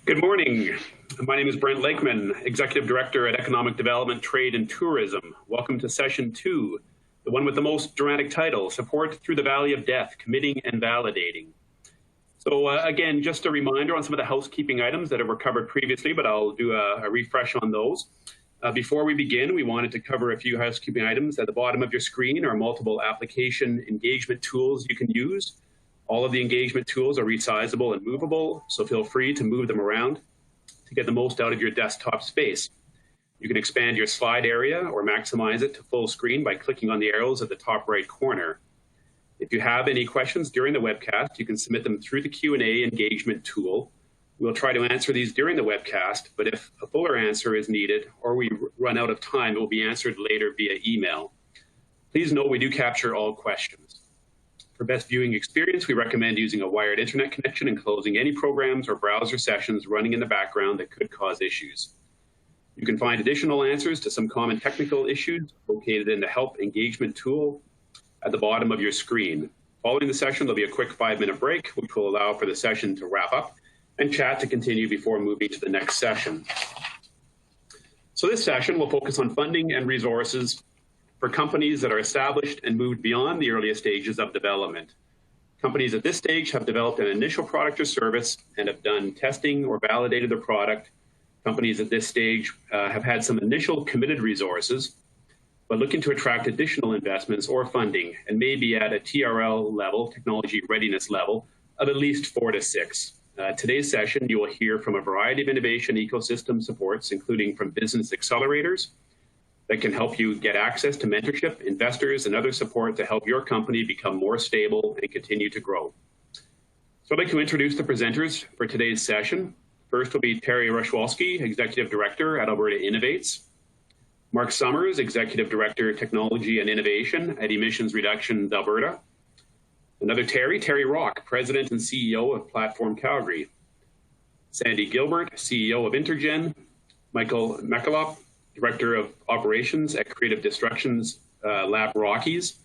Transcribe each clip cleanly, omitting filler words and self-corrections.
Good morning. My name is Brent Lakeman, Executive Director at Economic Development, Trade and Tourism. Welcome to Session 2, the one with the most dramatic title, Support Through the Valley of Death, Committing and Validating. So again, just a reminder on some of the housekeeping items that were covered previously, but I'll do a refresh on those. Before we begin, we wanted to cover a few housekeeping items. At the bottom of your screen are multiple application engagement tools you can use. All of the engagement tools are resizable and movable, so feel free to move them around to get the most out of your desktop space. You can expand your slide area or maximize it to full screen by clicking on the arrows at the top right corner. If you have any questions during the webcast, you can submit them through the Q&A engagement tool. We'll try to answer these during the webcast, but if a fuller answer is needed or we run out of time, it will be answered later via email. Please note we do capture all questions. For best viewing experience, we recommend using a wired internet connection and closing any programs or browser sessions running in the background that could cause issues. You can find additional answers to some common technical issues located in the Help Engagement tool at the bottom of your screen. Following the session, there'll be a quick 5-minute break, which will allow for the session to wrap up and chat to continue before moving to the next session. So this session will focus on funding and resources for companies that are established and moved beyond the earliest stages of development. Companies at this stage have developed an initial product or service and have done testing or validated their product. Companies at this stage have had some initial committed resources, but looking to attract additional investments or funding and may be at a TRL level, technology readiness level, of at least 4 to 6. Today's session, you will hear from a variety of innovation ecosystem supports, including from business accelerators, that can help you get access to mentorship, investors, and other support to help your company become more stable and continue to grow. So I'd like to introduce the presenters for today's session. First will be Terry Rashwalski, Executive Director at Alberta Innovates. Mark Summers, Executive Director, Technology and Innovation at Emissions Reductions Alberta. Another Terry Rock, President and CEO of Platform Calgary. Sandy Gilbert, CEO of Intergen. Michael McAlop, Director of Operations at Creative Destructions Lab Rockies,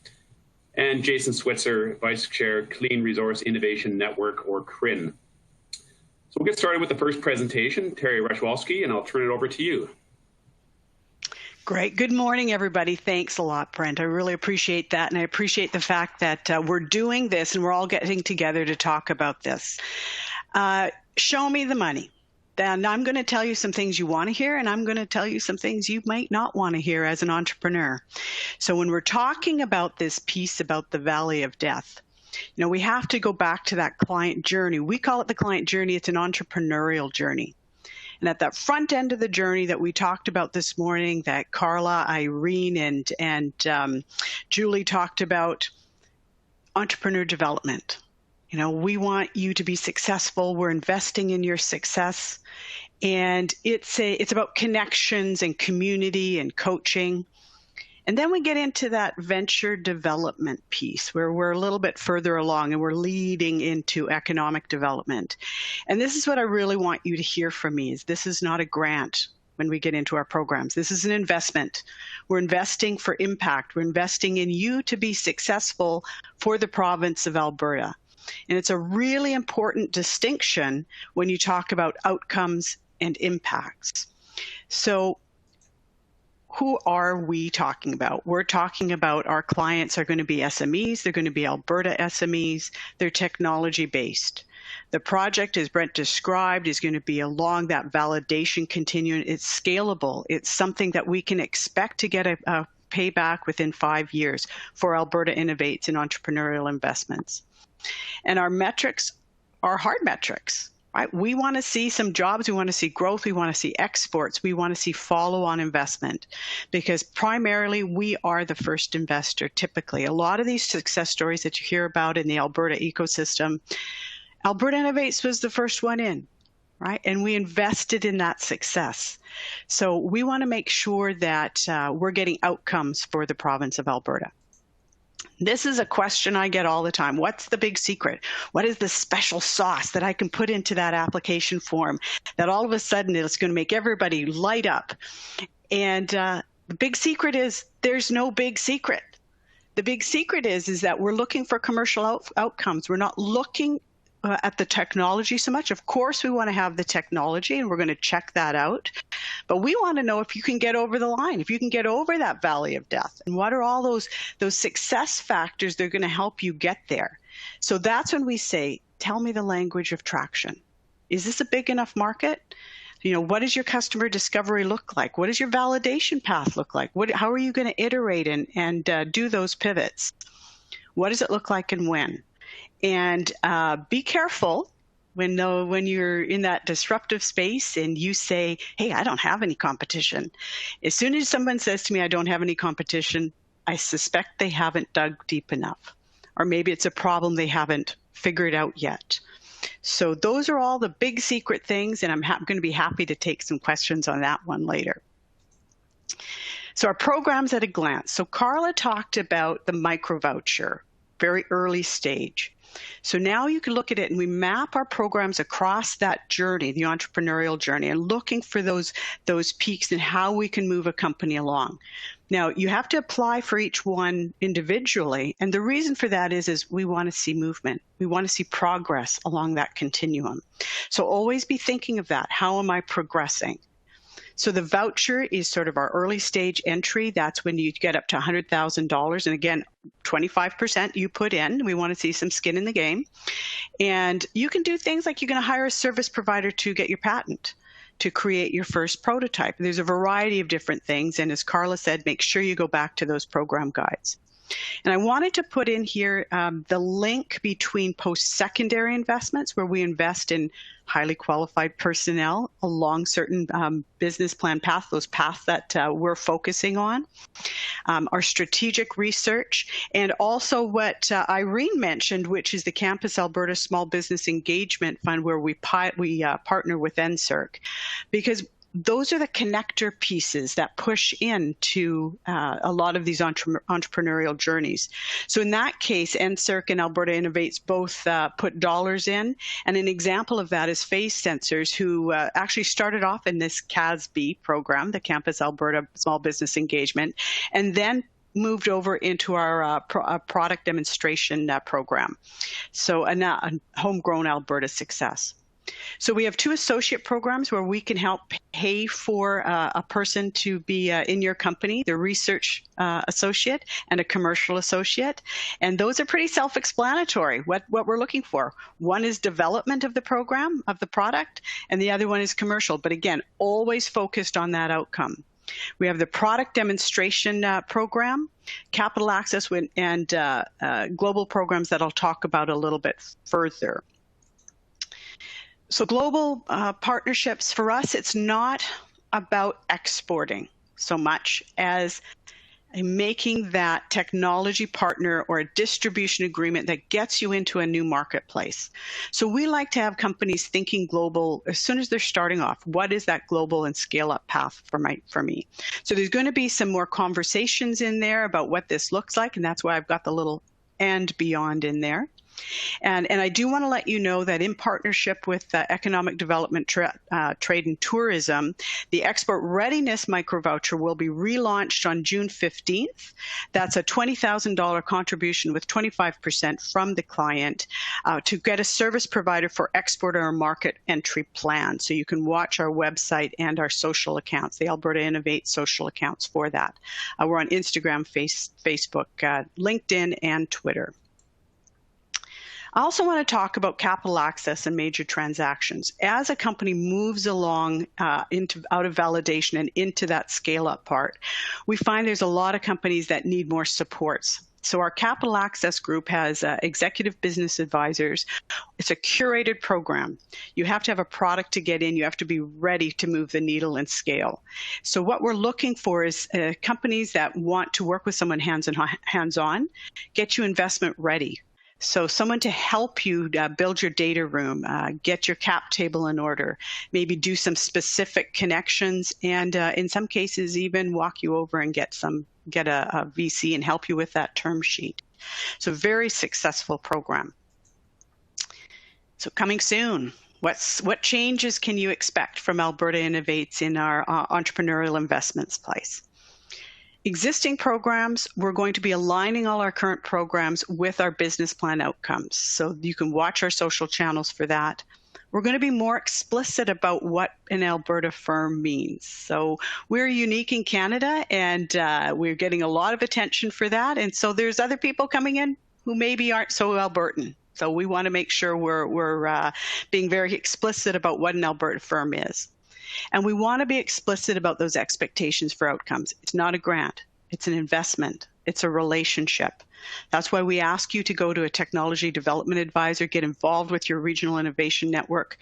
and Jason Switzer, Vice Chair, Clean Resource Innovation Network, or CRIN. So we'll get started with the first presentation, Terry Rashwalski, and I'll turn it over to you. Great. Good morning, everybody. Thanks a lot, Brent. I really appreciate that, and I appreciate the fact that we're doing this and we're all getting together to talk about this. Show me the money. Then I'm going to tell you some things you want to hear, and I'm going to tell you some things you might not want to hear as an entrepreneur. So when we're talking about this piece about the Valley of Death, you know, we have to go back to that client journey. We call it the client journey. It's an entrepreneurial journey. And at that front end of the journey that we talked about this morning, that Carla, Irene, and Julie talked about, entrepreneur development. You know, we want you to be successful. We're investing in your success. And it's about connections and community and coaching. And then we get into that venture development piece where we're a little bit further along and we're leading into economic development. And this is what I really want you to hear from me is this is not a grant when we get into our programs. This is an investment. We're investing for impact. We're investing in you to be successful for the province of Alberta. And it's a really important distinction when you talk about outcomes and impacts. So who are we talking about? We're talking about our clients are going to be SMEs. They're going to be Alberta SMEs. They're technology-based. The project, as Brent described, is going to be along that validation continuum. It's scalable. It's something that we can expect to get a payback within 5 years for Alberta Innovates in entrepreneurial investments. And our metrics are hard metrics, right? We want to see some jobs. We want to see growth. We want to see exports. We want to see follow-on investment because primarily we are the first investor typically. A lot of these success stories that you hear about in the Alberta ecosystem, Alberta Innovates was the first one in, right? And we invested in that success. So we want to make sure that we're getting outcomes for the province of Alberta. This is a question I get all the time. What's the big secret? What is the special sauce that I can put into that application form that all of a sudden it's going to make everybody light up? And the big secret is there's no big secret. The big secret is that we're looking for commercial outcomes. We're not looking at the technology so much. Of course, we want to have the technology, and we're going to check that out. But we want to know if you can get over the line, if you can get over that valley of death, and what are all those success factors that are going to help you get there. So that's when we say, tell me the language of traction. Is this a big enough market? What does your customer discovery look like? What does your validation path look like? How are you going to iterate and do those pivots? What does it look like and when? And be careful when you're in that disruptive space and you say, hey, I don't have any competition. As soon as someone says to me, I don't have any competition, I suspect they haven't dug deep enough. Or maybe it's a problem they haven't figured out yet. So those are all the big secret things, and I'm going to be happy to take some questions on that one later. So our programs at a glance. So Carla talked about the micro voucher, very early stage. So now you can look at it, and we map our programs across that journey, the entrepreneurial journey, and looking for those peaks and how we can move a company along. Now, you have to apply for each one individually, and the reason for that is we want to see movement. We want to see progress along that continuum. So always be thinking of that. How am I progressing? So the voucher is sort of our early stage entry. That's when you get up to $100,000. And again, 25% you put in. We want to see some skin in the game. And you can do things like you're going to hire a service provider to get your patent, to create your first prototype. There's a variety of different things. And as Carla said, make sure you go back to those program guides. And I wanted to put in here the link between post-secondary investments, where we invest in highly qualified personnel along certain business plan paths, those paths that we're focusing on, our strategic research, and also what Irene mentioned, which is the Campus Alberta Small Business Engagement Fund, where we partner with NSERC, because those are the connector pieces that push into a lot of these entrepreneurial journeys. So in that case, NSERC and Alberta Innovates both put dollars in. And an example of that is Phase Sensors, who actually started off in this CASB program, the Campus Alberta Small Business Engagement, and then moved over into our product demonstration program. So a homegrown Alberta success. So we have 2 associate programs where we can help pay for a person to be in your company, the research associate and a commercial associate. And those are pretty self-explanatory, what we're looking for. One is development of the program, of the product, and the other one is commercial. But again, always focused on that outcome. We have the product demonstration program, capital access, and global programs that I'll talk about a little bit further. So global partnerships, for us, it's not about exporting so much as making that technology partner or a distribution agreement that gets you into a new marketplace. So we like to have companies thinking global as soon as they're starting off. What is that global and scale up path for me? So there's going to be some more conversations in there about what this looks like, and that's why I've got the little and beyond in there. And I do want to let you know that in partnership with Economic Development, Trade and Tourism, the Export Readiness Microvoucher will be relaunched on June 15th. That's a $20,000 contribution with 25% from the client to get a service provider for export or market entry plan. So you can watch our website and our social accounts, the Alberta Innovate social accounts for that. We're on Instagram, Facebook, LinkedIn, and Twitter. I also want to talk about capital access and major transactions. As a company moves along out of validation and into that scale-up part, we find there's a lot of companies that need more supports. So our capital access group has executive business advisors. It's a curated program. You have to have a product to get in. You have to be ready to move the needle and scale. So what we're looking for is companies that want to work with someone hands-on, get you investment ready. So someone to help you build your data room, get your cap table in order, maybe do some specific connections, and in some cases even walk you over and get a VC and help you with that term sheet. So very successful program. So coming soon. What changes can you expect from Alberta Innovates in our entrepreneurial investments place? existing programs, we're going to be aligning all our current programs with our business plan outcomes. So you can watch our social channels for that. We're going to be more explicit about what an Alberta firm means. So we're unique in Canada, and we're getting a lot of attention for that. And so there's other people coming in who maybe aren't so Albertan. So we want to make sure we're being very explicit about what an Alberta firm is. And we want to be explicit about those expectations for outcomes. It's not a grant, it's an investment, it's a relationship. That's why we ask you to go to a technology development advisor, get involved with your regional innovation network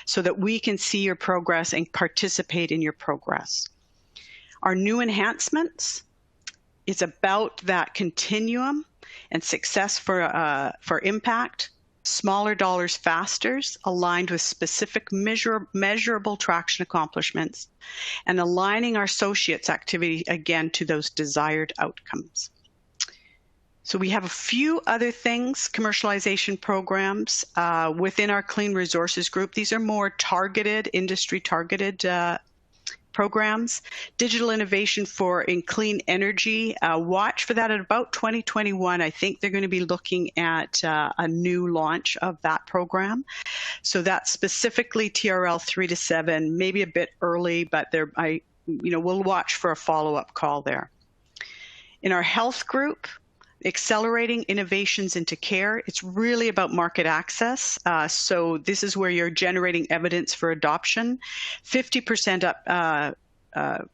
so that we can see your progress and participate in your progress. Our new enhancements is about that continuum and success for impact, smaller dollars faster, aligned with specific measurable traction accomplishments, and aligning our associates activity again to those desired outcomes. So we have a few other things, commercialization programs within our Clean Resources group. These are more targeted, industry targeted programs. Digital innovation in clean energy, watch for that at about 2021. I think they're going to be looking at a new launch of that program. So that's specifically TRL 3 to 7, maybe a bit early, but we'll watch for a follow-up call there. In our health group, accelerating innovations into care. It's really about market access. So this is where you're generating evidence for adoption. 50% up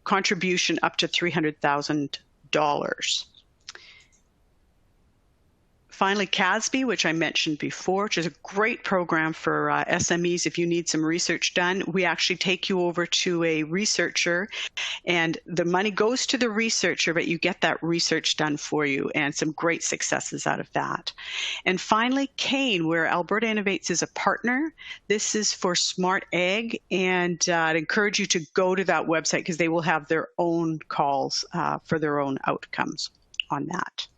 contribution up to $300,000. Finally, CASB, which I mentioned before, which is a great program for SMEs if you need some research done. We actually take you over to a researcher, and the money goes to the researcher, but you get that research done for you, and some great successes out of that. And finally, CANE, where Alberta Innovates is a partner. This is for smart ag, and I'd encourage you to go to that website because they will have their own calls for their own outcomes on that.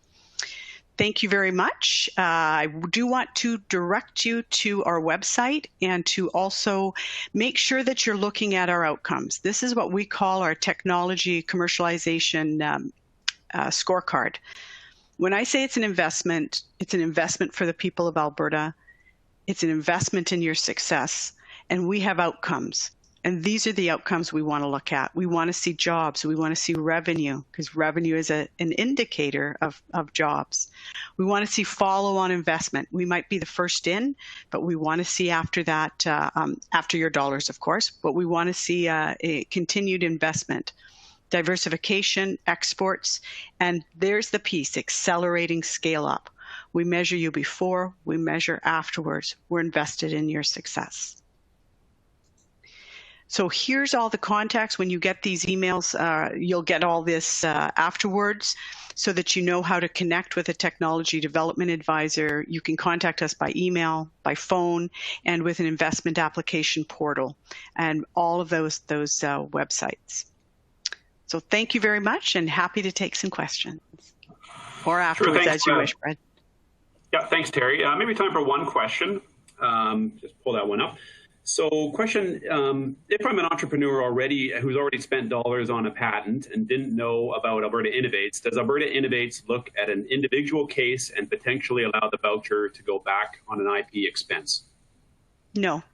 Thank you very much. I do want to direct you to our website and to also make sure that you're looking at our outcomes. This is what we call our technology commercialization scorecard. When I say it's an investment for the people of Alberta. It's an investment in your success, and we have outcomes. And these are the outcomes we want to look at. We want to see jobs. We want to see revenue, because revenue is an indicator of jobs. We want to see follow-on investment. We might be the first in, but we want to see after that, after your dollars, of course, but we want to see a continued investment, diversification, exports, and there's the piece, accelerating scale up. We measure you before, we measure afterwards. We're invested in your success. So here's all the contacts. When you get these emails, you'll get all this afterwards so that you know how to connect with a technology development advisor. You can contact us by email, by phone, and with an investment application portal, and all of those websites. So thank you very much, and happy to take some questions. Or afterwards, sure, thanks, as you wish, Brad. Yeah, thanks, Terry. Maybe time for one question. Just pull that one up. So question, if I'm an entrepreneur who's already spent dollars on a patent and didn't know about Alberta Innovates, does Alberta Innovates look at an individual case and potentially allow the voucher to go back on an IP expense? No.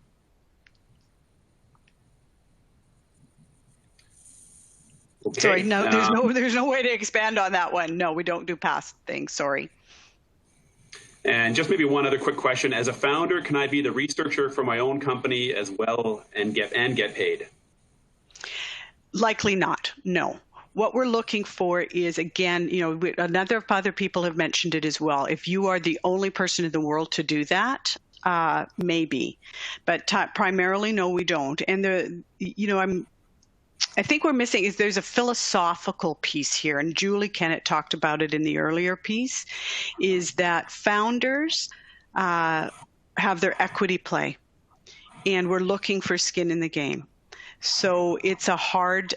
Okay. Sorry, no, there's no way to expand on that one. No, we don't do past things, sorry. And just maybe one other quick question. As a founder, can I be the researcher for my own company as well and get paid? Likely not, no. What we're looking for is, again, other people have mentioned it as well. If you are the only person in the world to do that, maybe. But primarily, no, we don't. And I think we're missing is there's a philosophical piece here, and Julie Kennett talked about it in the earlier piece, is that founders have their equity play, and we're looking for skin in the game. So it's a hard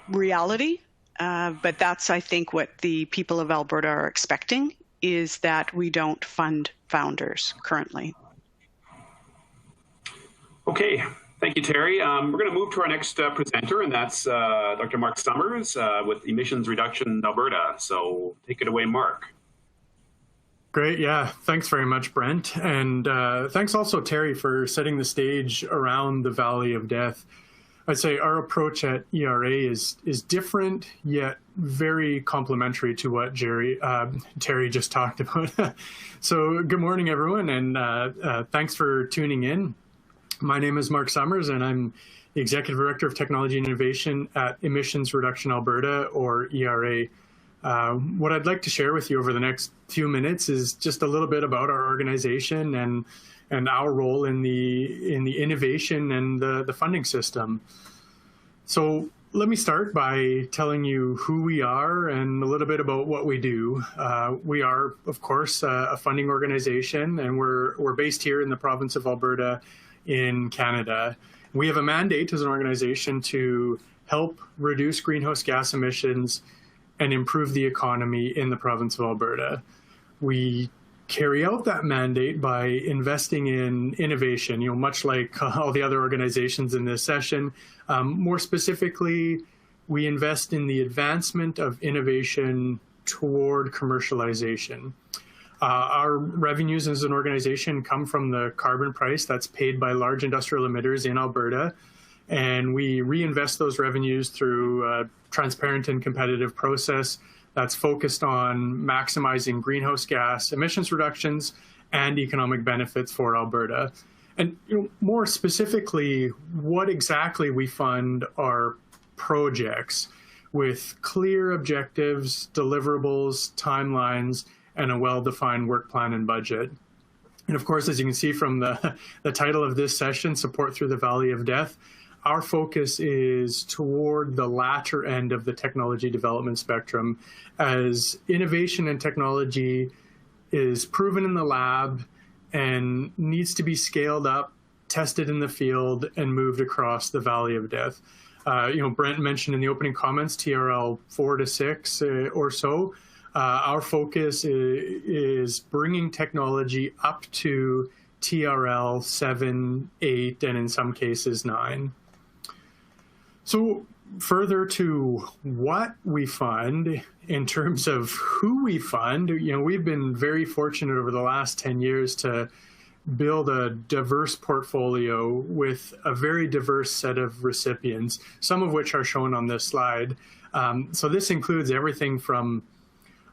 reality, but that's, I think, what the people of Alberta are expecting, is that we don't fund founders currently. Okay. Thank you, Terry. We're going to move to our next presenter, and that's Dr. Mark Summers with Emissions Reduction Alberta. So take it away, Mark. Great. Yeah. Thanks very much, Brent. And thanks also, Terry, for setting the stage around the Valley of Death. I'd say our approach at ERA is different, yet very complementary to what Terry just talked about. So good morning, everyone, and thanks for tuning in. My name is Mark Summers, and I'm the Executive Director of Technology and Innovation at Emissions Reduction Alberta, or ERA. What I'd like to share with you over the next few minutes is just a little bit about our organization and our role in the innovation and the funding system. So let me start by telling you who we are and a little bit about what we do. We are, of course, a funding organization, and we're based here in the province of Alberta in Canada. We have a mandate as an organization to help reduce greenhouse gas emissions and improve the economy in the province of Alberta. We carry out that mandate by investing in innovation, much like all the other organizations in this session. More specifically, we invest in the advancement of innovation toward commercialization. Our revenues as an organization come from the carbon price that's paid by large industrial emitters in Alberta, and we reinvest those revenues through a transparent and competitive process that's focused on maximizing greenhouse gas emissions reductions and economic benefits for Alberta. And more specifically, what exactly we fund are projects with clear objectives, deliverables, timelines, and a well-defined work plan and budget. And of course, as you can see from the title of this session, Support Through the Valley of Death, our focus is toward the latter end of the technology development spectrum, as innovation and technology is proven in the lab and needs to be scaled up, tested in the field, and moved across the Valley of Death. Brent mentioned in the opening comments, TRL 4 to 6 or so. Our focus is bringing technology up to TRL 7, 8, and in some cases 9. So further to what we fund in terms of who we fund, we've been very fortunate over the last 10 years to build a diverse portfolio with a very diverse set of recipients, some of which are shown on this slide. So this includes everything from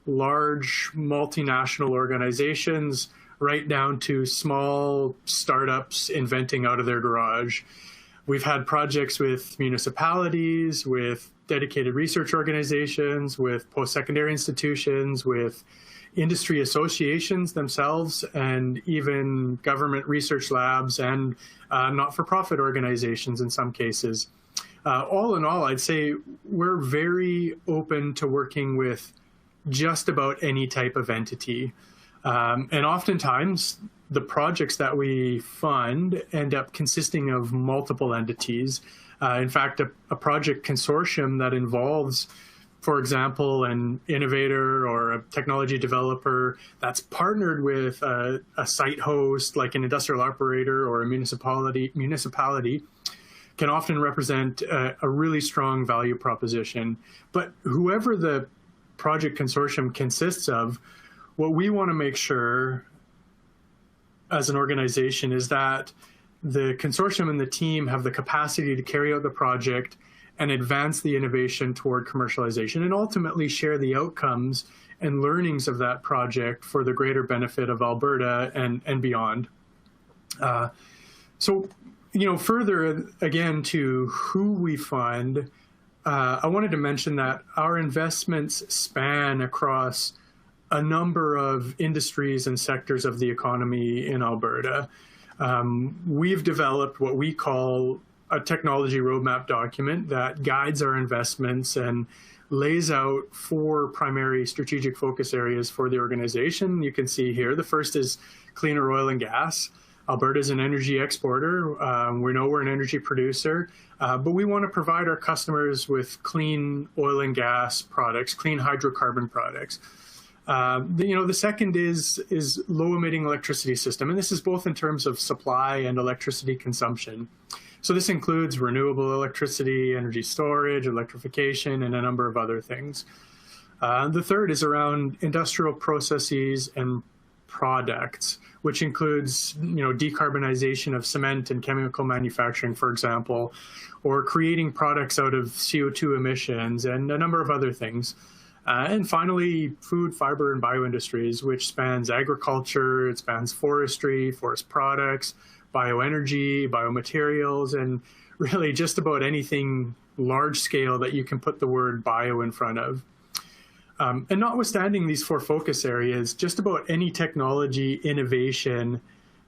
large multinational organizations right down to small startups inventing out of their garage. We've had projects with municipalities, with dedicated research organizations, with post-secondary institutions, with industry associations themselves, and even government research labs and not-for-profit organizations in some cases. All in all, I'd say we're very open to working with just about any type of entity. And oftentimes, the projects that we fund end up consisting of multiple entities. In fact, a project consortium that involves, for example, an innovator or a technology developer that's partnered with a site host like an industrial operator or a municipality can often represent a really strong value proposition. But whoever the project consortium consists of, what we want to make sure as an organization is that the consortium and the team have the capacity to carry out the project and advance the innovation toward commercialization, and ultimately share the outcomes and learnings of that project for the greater benefit of Alberta and beyond. So, further again to who we fund, I wanted to mention that our investments span across a number of industries and sectors of the economy in Alberta. We've developed what we call a technology roadmap document that guides our investments and lays out 4 primary strategic focus areas for the organization. You can see here, the first is cleaner oil and gas. Alberta is an energy exporter. We know we're an energy producer, but we want to provide our customers with clean oil and gas products, clean hydrocarbon products. The second is low emitting electricity system, and this is both in terms of supply and electricity consumption. So this includes renewable electricity, energy storage, electrification, and a number of other things. The third is around industrial processes and products, which includes, decarbonization of cement and chemical manufacturing, for example, or creating products out of CO2 emissions and a number of other things. And finally, food, fiber, and bioindustries, which spans agriculture, it spans forestry, forest products, bioenergy, biomaterials, and really just about anything large scale that you can put the word bio in front of. And notwithstanding these four focus areas, just about any technology innovation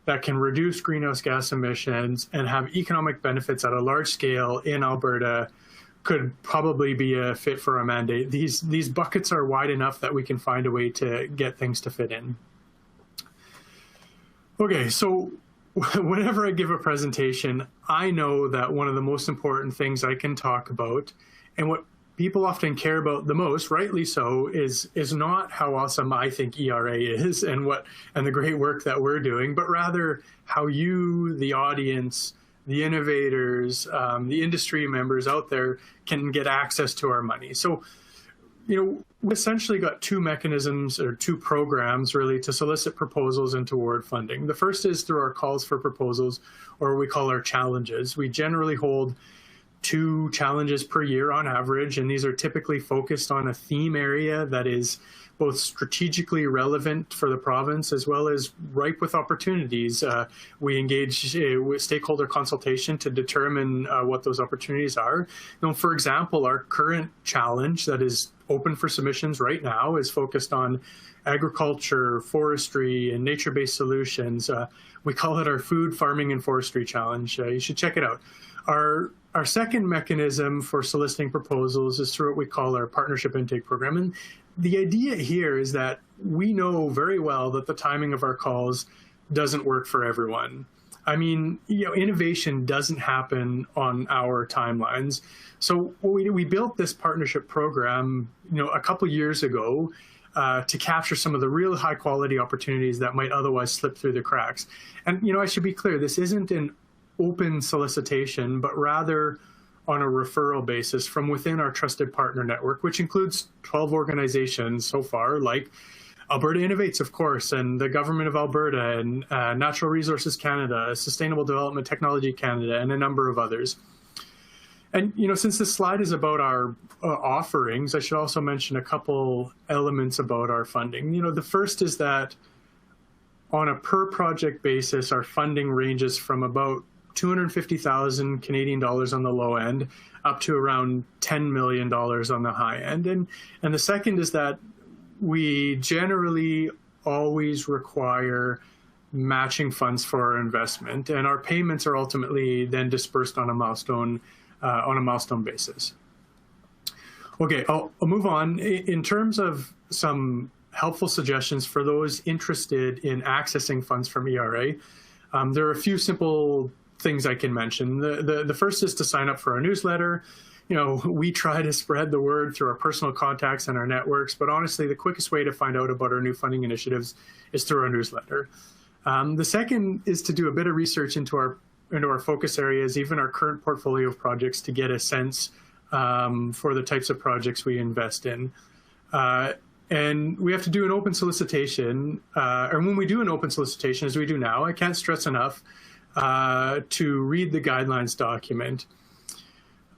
that can reduce greenhouse gas emissions and have economic benefits at a large scale in Alberta could probably be a fit for a mandate. These buckets are wide enough that we can find a way to get things to fit in. Okay, so whenever I give a presentation, I know that one of the most important things I can talk about, and what people often care about the most, rightly so, is not how awesome I think ERA is and the great work that we're doing, but rather how you, the audience, the innovators, the industry members out there can get access to our money. So, we essentially got two mechanisms or two programs really to solicit proposals and to award funding. The first is through our calls for proposals, or what we call our challenges. We generally hold 2 challenges per year on average, and these are typically focused on a theme area that is both strategically relevant for the province as well as ripe with opportunities. We engage with stakeholder consultation to determine what those opportunities are. For example, our current challenge that is open for submissions right now is focused on agriculture, forestry, and nature-based solutions. We call it our Food, Farming, and Forestry Challenge. You should check it out. Our second mechanism for soliciting proposals is through what we call our partnership intake program. And the idea here is that we know very well that the timing of our calls doesn't work for everyone. I mean, innovation doesn't happen on our timelines. So we built this partnership program, a couple years ago to capture some of the real high quality opportunities that might otherwise slip through the cracks. And, I should be clear, this isn't an open solicitation, but rather on a referral basis from within our trusted partner network, which includes 12 organizations so far, like Alberta Innovates, of course, and the Government of Alberta, and Natural Resources Canada, Sustainable Development Technology Canada, and a number of others. And, since this slide is about our offerings, I should also mention a couple elements about our funding. The first is that on a per project basis, our funding ranges from about 250,000 Canadian dollars on the low end up to around $10 million on the high end. And the second is that we generally always require matching funds for our investment, and our payments are ultimately then dispersed on a milestone basis. Okay, I'll move on. In terms of some helpful suggestions for those interested in accessing funds from ERA, there are a few simple things I can mention. The first is to sign up for our newsletter. We try to spread the word through our personal contacts and our networks, but honestly, the quickest way to find out about our new funding initiatives is through our newsletter. The second is to do a bit of research into our focus areas, even our current portfolio of projects, to get a sense for the types of projects we invest in. And we have to do an open solicitation, or when we do an open solicitation, as we do now, I can't stress enough to read the guidelines document.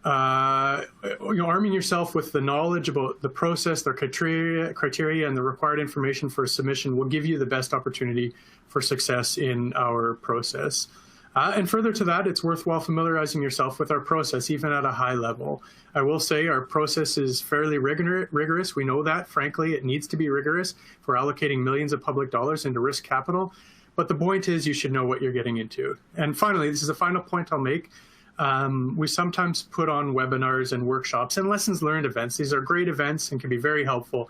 Arming yourself with the knowledge about the process, their criteria, and the required information for submission will give you the best opportunity for success in our process. And further to that, it's worthwhile familiarizing yourself with our process, even at a high level. I will say our process is fairly rigorous. We know that, frankly, it needs to be rigorous for allocating millions of public dollars into risk capital. But the point is, you should know what you're getting into. And finally, this is a final point I'll make. We sometimes put on webinars and workshops and lessons learned events. These are great events and can be very helpful,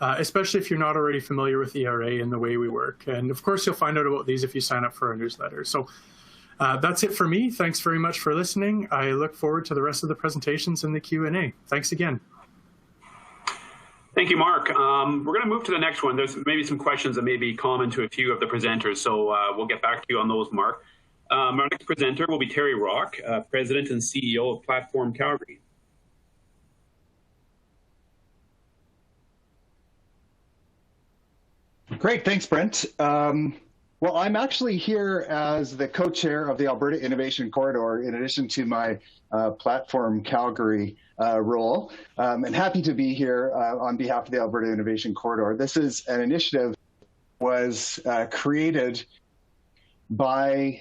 especially if you're not already familiar with ERA and the way we work. And of course, you'll find out about these if you sign up for our newsletter. So that's it for me. Thanks very much for listening. I look forward to the rest of the presentations and the Q&A. Thanks again. Thank you, Mark. We're going to move to the next one. There's maybe some questions that may be common to a few of the presenters, so we'll get back to you on those, Mark. Our next presenter will be Terry Rock, President and CEO of Platform Calgary. Great, thanks, Brent. Well, I'm actually here as the co-chair of the Alberta Innovation Corridor, in addition to my Platform Calgary role, and happy to be here on behalf of the Alberta Innovation Corridor. This is an initiative that was created by,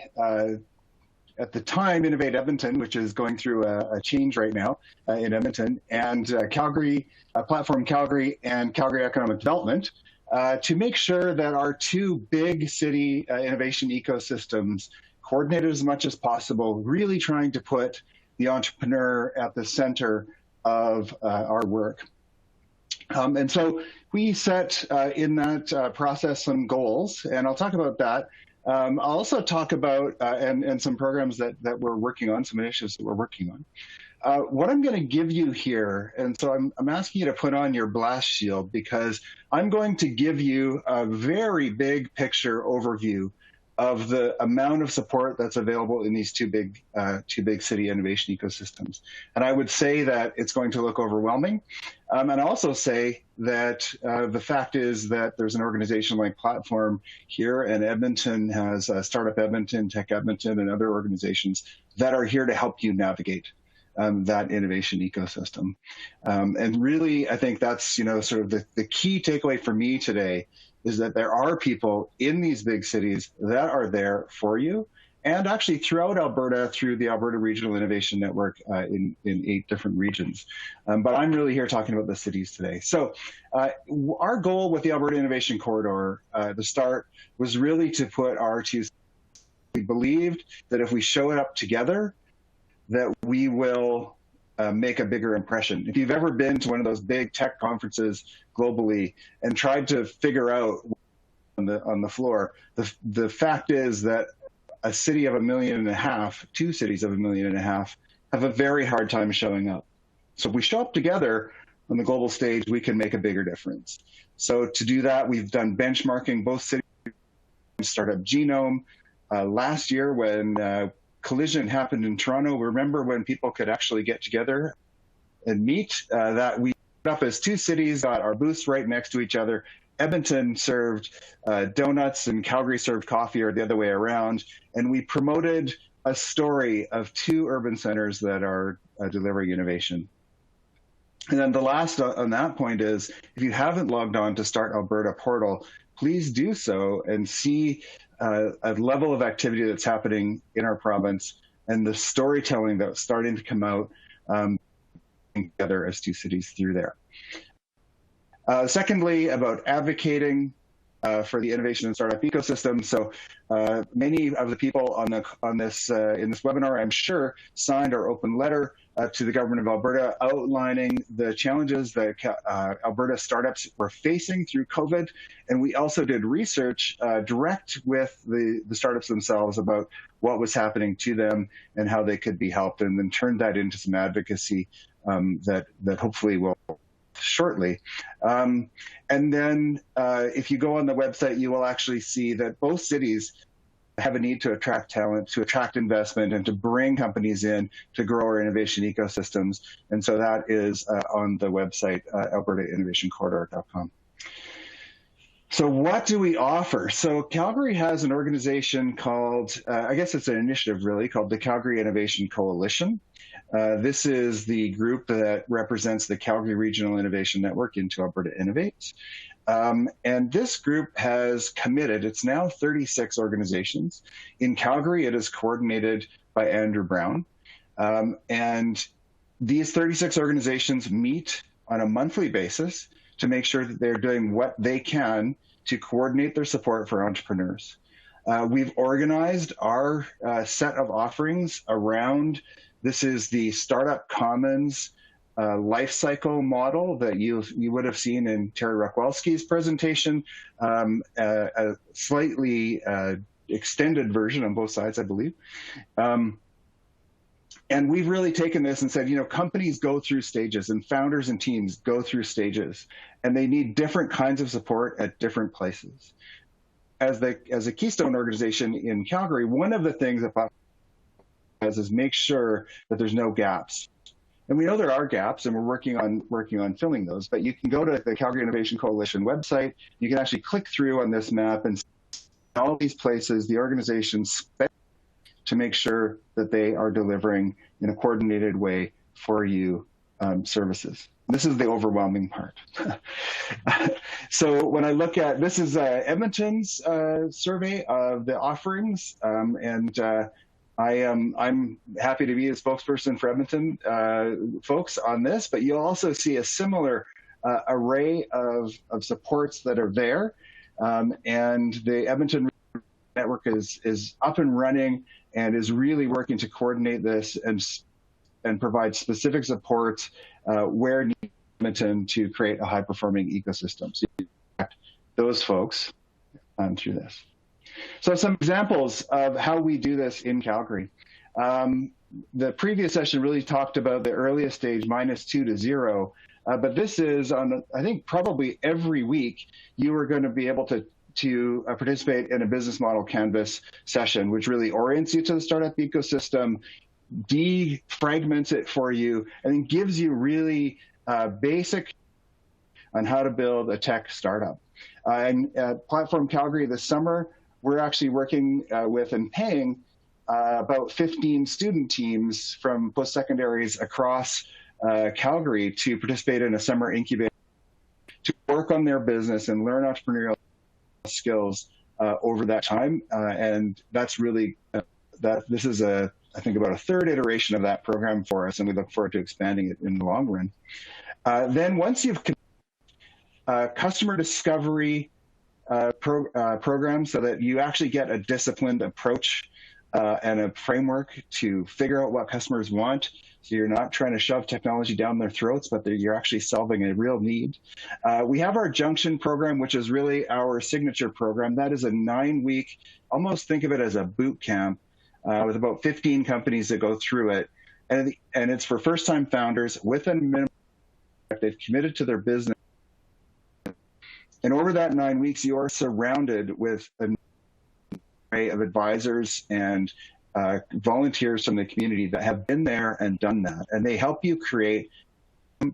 at the time, Innovate Edmonton, which is going through a change right now in Edmonton, and Calgary, Platform Calgary and Calgary Economic Development, to make sure that our two big city innovation ecosystems coordinated as much as possible, really trying to put the entrepreneur at the center of our work. And so we set in that process some goals, and I'll talk about that. I'll also talk about, and some programs that we're working on, some initiatives that we're working on. What I'm going to give you here, and so I'm asking you to put on your blast shield, because I'm going to give you a very big picture overview of the amount of support that's available in these two big city innovation ecosystems. And I would say that it's going to look overwhelming. And I also say that the fact is that there's an organization like Platform here, and Edmonton has Startup Edmonton, Tech Edmonton, and other organizations that are here to help you navigate that innovation ecosystem. And really, I think that's, sort of the key takeaway for me today is that there are people in these big cities that are there for you, and actually throughout Alberta, through the Alberta Regional Innovation Network in 8 different regions. But I'm really here talking about the cities today. So our goal with the Alberta Innovation Corridor, the start, was really to put our two. We believed that if we show it up together, that we will make a bigger impression. If you've ever been to one of those big tech conferences globally and tried to figure out on the floor, the fact is that a city of 1.5 million, 2 cities of 1.5 million, have a very hard time showing up. So if we show up together on the global stage, we can make a bigger difference. So to do that, we've done benchmarking, both cities, Startup Genome. Last year, when Collision happened in Toronto, remember when people could actually get together and meet, that we set up as 2 cities, got our booths right next to each other. Edmonton served donuts and Calgary served coffee, or the other way around. And we promoted a story of 2 urban centers that are delivering innovation. And then the last on that point is, if you haven't logged on to Start Alberta portal, please do so and see a level of activity that's happening in our province and the storytelling that's starting to come out together as 2 cities through there. Secondly, about advocating for the innovation and startup ecosystem. So many of the people in this webinar, I'm sure, signed our open letter to the government of Alberta outlining the challenges that Alberta startups were facing through COVID. And we also did research direct with the startups themselves about what was happening to them and how they could be helped, and then turned that into some advocacy that hopefully will shortly. And then if you go on the website, you will actually see that both cities have a need to attract talent, to attract investment, and to bring companies in to grow our innovation ecosystems. And so that is on the website, albertainnovationcorridor.com. So what do we offer? So Calgary has an organization called, I guess it's an initiative really, called the Calgary Innovation Coalition. This is the group that represents the Calgary Regional Innovation Network into Alberta Innovates. And this group has committed, it's now 36 organizations. In Calgary, it is coordinated by Andrew Brown. And these 36 organizations meet on a monthly basis to make sure that they're doing what they can to coordinate their support for entrepreneurs. We've organized our set of offerings around, this is the Startup Commons life cycle model that you would have seen in Terry Rockwelski's presentation, a slightly extended version on both sides, I believe. And we've really taken this and said, companies go through stages, and founders and teams go through stages, and they need different kinds of support at different places. as a keystone organization in Calgary, one of the things that Platform does is make sure that there's no gaps. And we know there are gaps, and we're working on filling those. But you can go to the Calgary Innovation Coalition website. You can actually click through on this map and see all these places the organizations spend to make sure that they are delivering in a coordinated way for you services. This is the overwhelming part. So when I look at, this is Edmonton's survey of the offerings, and I'm happy to be a spokesperson for Edmonton folks on this, but you'll also see a similar array of supports that are there. And the Edmonton network is up and running and is really working to coordinate this and provide specific supports where needed in Edmonton to create a high-performing ecosystem. So you can those folks through this. So some examples of how we do this in Calgary. The previous session really talked about the earliest stage, -2 to 0, but this is on, I think, probably every week you are going to be able to participate in a business model canvas session, which really orients you to the startup ecosystem, defragments it for you, and then gives you really basic on how to build a tech startup. And at Platform Calgary this summer, we're actually working with and paying about 15 student teams from post-secondaries across Calgary to participate in a summer incubator to work on their business and learn entrepreneurial skills over that time. And that's really, this is I think about a third iteration of that program for us, and we look forward to expanding it in the long run. Then once you've customer discovery program so that you actually get a disciplined approach and a framework to figure out what customers want. So you're not trying to shove technology down their throats, but you're actually solving a real need. We have our Junction program, which is really our signature program. That is a 9-week, almost think of it as a boot camp with about 15 companies that go through it. And it's for first-time founders with a minimum. They've committed to their business. And over that 9 weeks, you are surrounded with an array of advisors and volunteers from the community that have been there and done that. And they help you create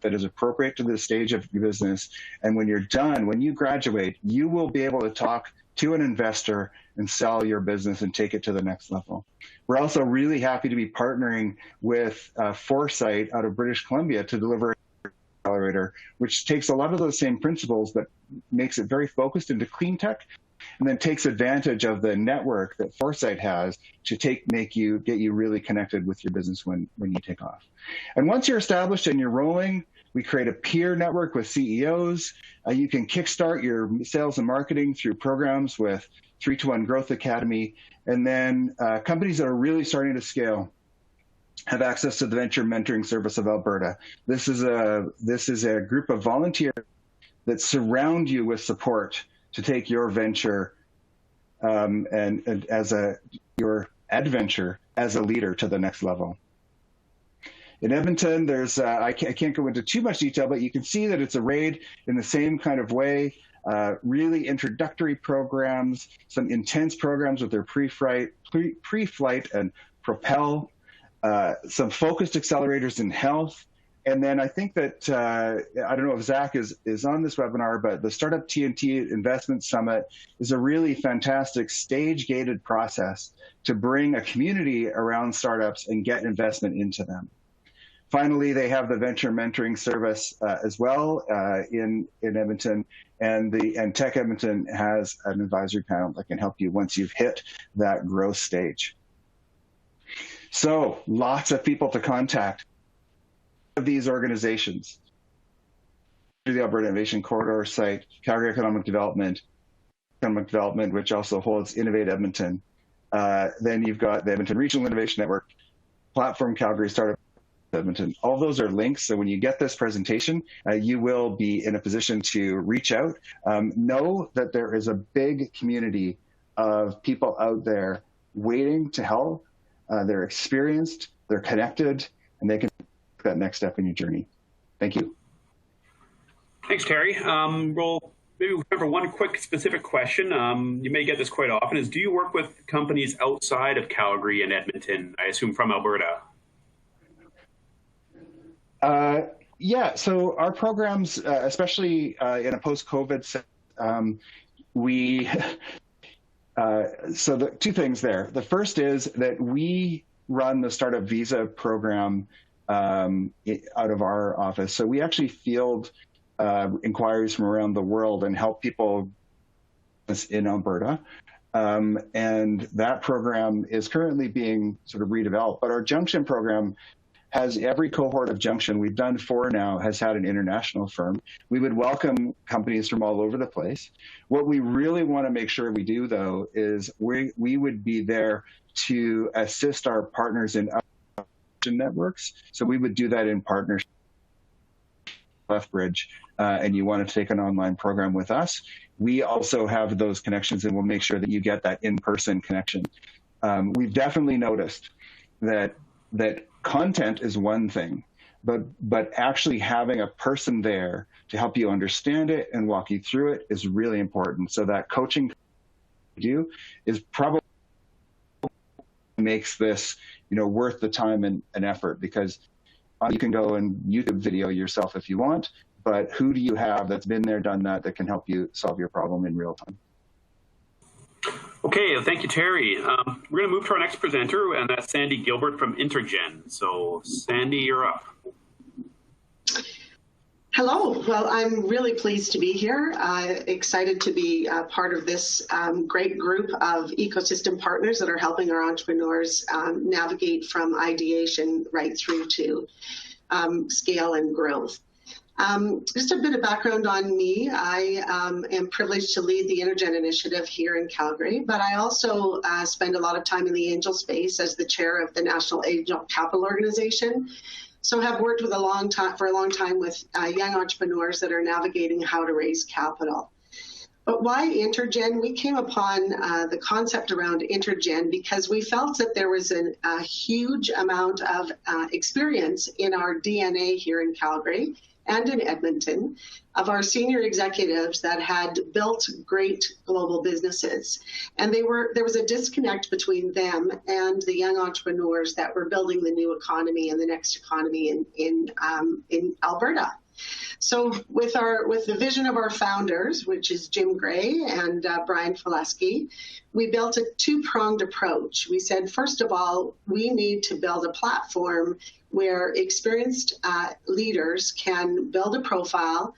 that is appropriate to the stage of your business. And when you're done, when you graduate, you will be able to talk to an investor and sell your business and take it to the next level. We're also really happy to be partnering with Foresight out of British Columbia to deliver accelerator, which takes a lot of those same principles but makes it very focused into clean tech, and then takes advantage of the network that Foresight has to get you really connected with your business when you take off. And once you're established and you're rolling, we create a peer network with CEOs. You can kickstart your sales and marketing through programs with 3-to-1 Growth Academy, and then companies that are really starting to scale have access to the Venture Mentoring Service of Alberta. This is a group of volunteers that surround you with support to take your venture and your adventure as a leader to the next level. In Edmonton, there's I can't go into too much detail, but you can see that it's arrayed in the same kind of way. Really introductory programs, some intense programs with their pre-flight and Propel. Some focused accelerators in health. And then I think that, I don't know if Zach is on this webinar, but the Startup TNT Investment Summit is a really fantastic stage-gated process to bring a community around startups and get investment into them. Finally, they have the Venture Mentoring Service as well in Edmonton, and Tech Edmonton has an advisory panel that can help you once you've hit that growth stage. So lots of people to contact of these organizations. The Alberta Innovation Corridor site, Calgary Economic Development, which also holds Innovate Edmonton. Then you've got the Edmonton Regional Innovation Network, Platform Calgary Startup Edmonton. All those are links. So when you get this presentation, you will be in a position to reach out. Know that there is a big community of people out there waiting to help. They're experienced, they're connected, and they can take that next step in your journey. Thank you. Thanks, Terry. We'll maybe we have one quick specific question. You may get this quite often, is do you work with companies outside of Calgary and Edmonton, I assume from Alberta? Yeah, so our programs, especially in a post-COVID, so the two things there. The first is that we run the Startup Visa program out of our office. So we actually field inquiries from around the world and help people in Alberta. And that program is currently being sort of redeveloped. But our Junction program has every cohort of Junction, we've done 4 now, has had an international firm. We would welcome companies from all over the place. What we really want to make sure we do, though, is we would be there to assist our partners in networks. So we would do that in partnership with Lethbridge, and you want to take an online program with us. We also have those connections, and we'll make sure that you get that in-person connection. We've definitely noticed that content is one thing, but actually having a person there to help you understand it and walk you through it is really important. So that coaching you do is probably makes this, worth the time and effort, because you can go and YouTube video yourself if you want, but who do you have that's been there, done that can help you solve your problem in real time? Okay, thank you, Terry. We're going to move to our next presenter, and that's Sandy Gilbert from Intergen. So, Sandy, you're up. Hello. Well, I'm really pleased to be here. Excited to be part of this great group of ecosystem partners that are helping our entrepreneurs navigate from ideation right through to scale and growth. Just a bit of background on me. I am privileged to lead the Intergen initiative here in Calgary, but I also spend a lot of time in the angel space as the chair of the National Angel Capital Organization. So have worked with for a long time with young entrepreneurs that are navigating how to raise capital. But why Intergen? We came upon the concept around Intergen because we felt that there was a huge amount of experience in our DNA here in Calgary and in Edmonton of our senior executives that had built great global businesses. And there was a disconnect between them and the young entrepreneurs that were building the new economy and the next economy in Alberta. So with the vision of our founders, which is Jim Gray and Brian Fileski, we built a 2-pronged approach. We said, first of all, we need to build a platform where experienced leaders can build a profile,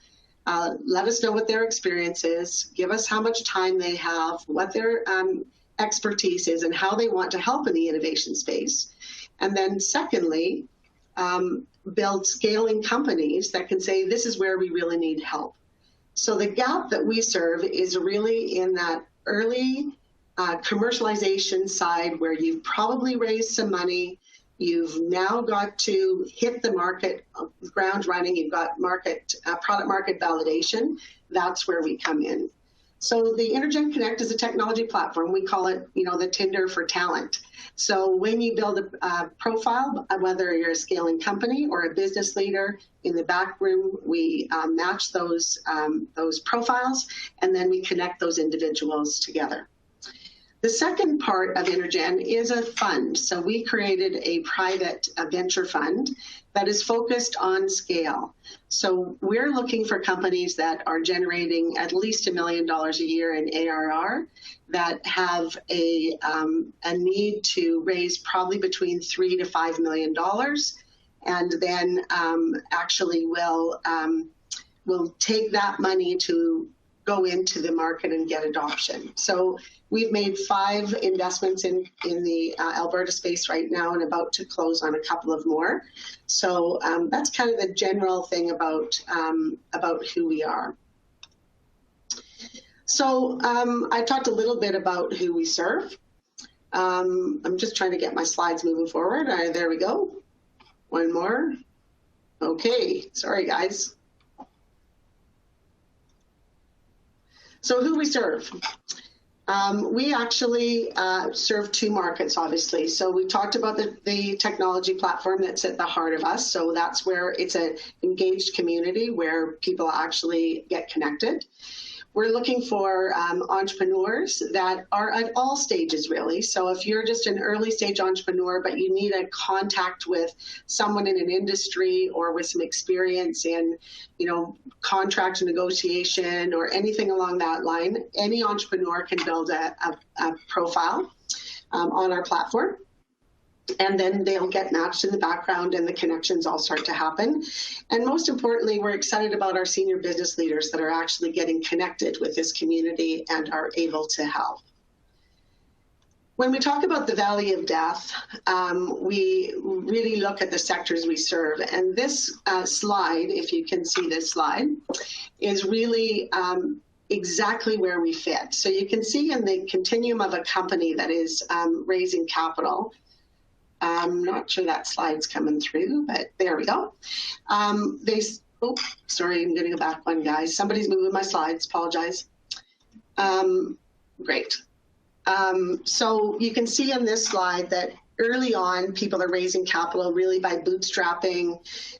let us know what their experience is, give us how much time they have, what their expertise is, and how they want to help in the innovation space. And then secondly, build scaling companies that can say, this is where we really need help. So the gap that we serve is really in that early commercialization side where you've probably raised some money, you've now got to hit the market ground running, you've got product market validation. That's where we come in. So the Intergen Connect is a technology platform. We call it, the Tinder for talent. So when you build a profile, whether you're a scaling company or a business leader, in the back room, we match those profiles, and then we connect those individuals together. The second part of Intergen is a fund. So we created a private venture fund that is focused on scale. So we're looking for companies that are generating at least $1 million a year in ARR, that have a need to raise probably between $3 to $5 million, and then actually will take that money to go into the market and get adoption. So we've made 5 investments in the Alberta space right now and about to close on a couple of more. So that's kind of the general thing about who we are. So I talked a little bit about who we serve. I'm just trying to get my slides moving forward. There we go. One more. Okay, sorry guys. So who we serve? We actually serve 2 markets, obviously. So we talked about the technology platform that's at the heart of us. So that's where it's an engaged community where people actually get connected. We're looking for entrepreneurs that are at all stages, really. So if you're just an early stage entrepreneur, but you need a contact with someone in an industry or with some experience in, contract negotiation or anything along that line, any entrepreneur can build a profile on our platform. And then they'll get matched in the background and the connections all start to happen. And most importantly, we're excited about our senior business leaders that are actually getting connected with this community and are able to help. When we talk about the Valley of Death, we really look at the sectors we serve. And this slide, if you can see this slide, is really exactly where we fit. So you can see in the continuum of a company that is raising capital. I'm not sure that slide's coming through, but there we go. Sorry, I'm getting a back one, guys. Somebody's moving my slides, apologize. Great. So you can see in this slide that early on, people are raising capital really by bootstrapping.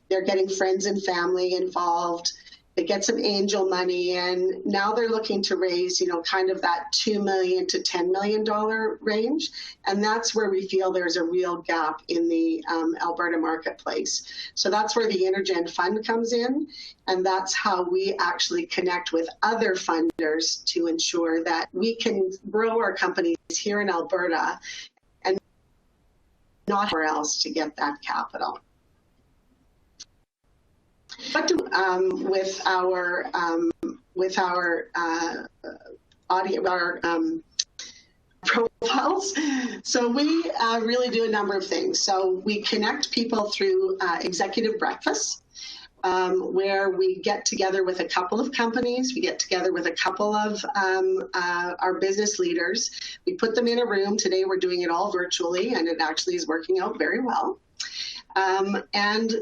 They're getting friends and family involved. They get some angel money, and now they're looking to raise, kind of that $2 million to $10 million range. And that's where we feel there's a real gap in the Alberta marketplace. So that's where the Intergen Fund comes in. And that's how we actually connect with other funders to ensure that we can grow our companies here in Alberta and not anywhere else to get that capital. What do with our profiles? So we really do a number of things. So we connect people through executive breakfasts, where we get together with a couple of companies, we get together with a couple of our business leaders. We put them in a room. Today we're doing it all virtually, and it actually is working out very well. And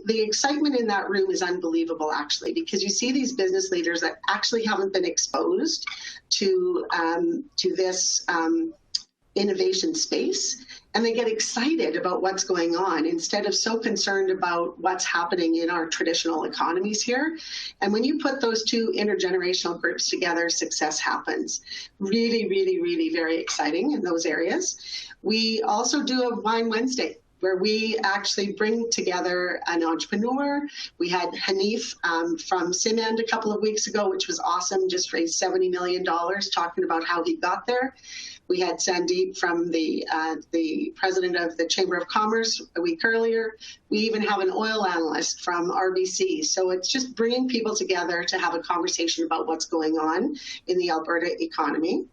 the excitement in that room is unbelievable, actually, because you see these business leaders that actually haven't been exposed to this innovation space, and they get excited about what's going on instead of so concerned about what's happening in our traditional economies here. And when you put those two intergenerational groups together, success happens. Really, really, really very exciting in those areas. We also do a Wine Wednesday, where we actually bring together an entrepreneur. We had Hanif from Simend a couple of weeks ago, which was awesome, just raised $70 million talking about how he got there. We had Sandeep from the president of the Chamber of Commerce a week earlier. We even have an oil analyst from RBC. So it's just bringing people together to have a conversation about what's going on in the Alberta economy.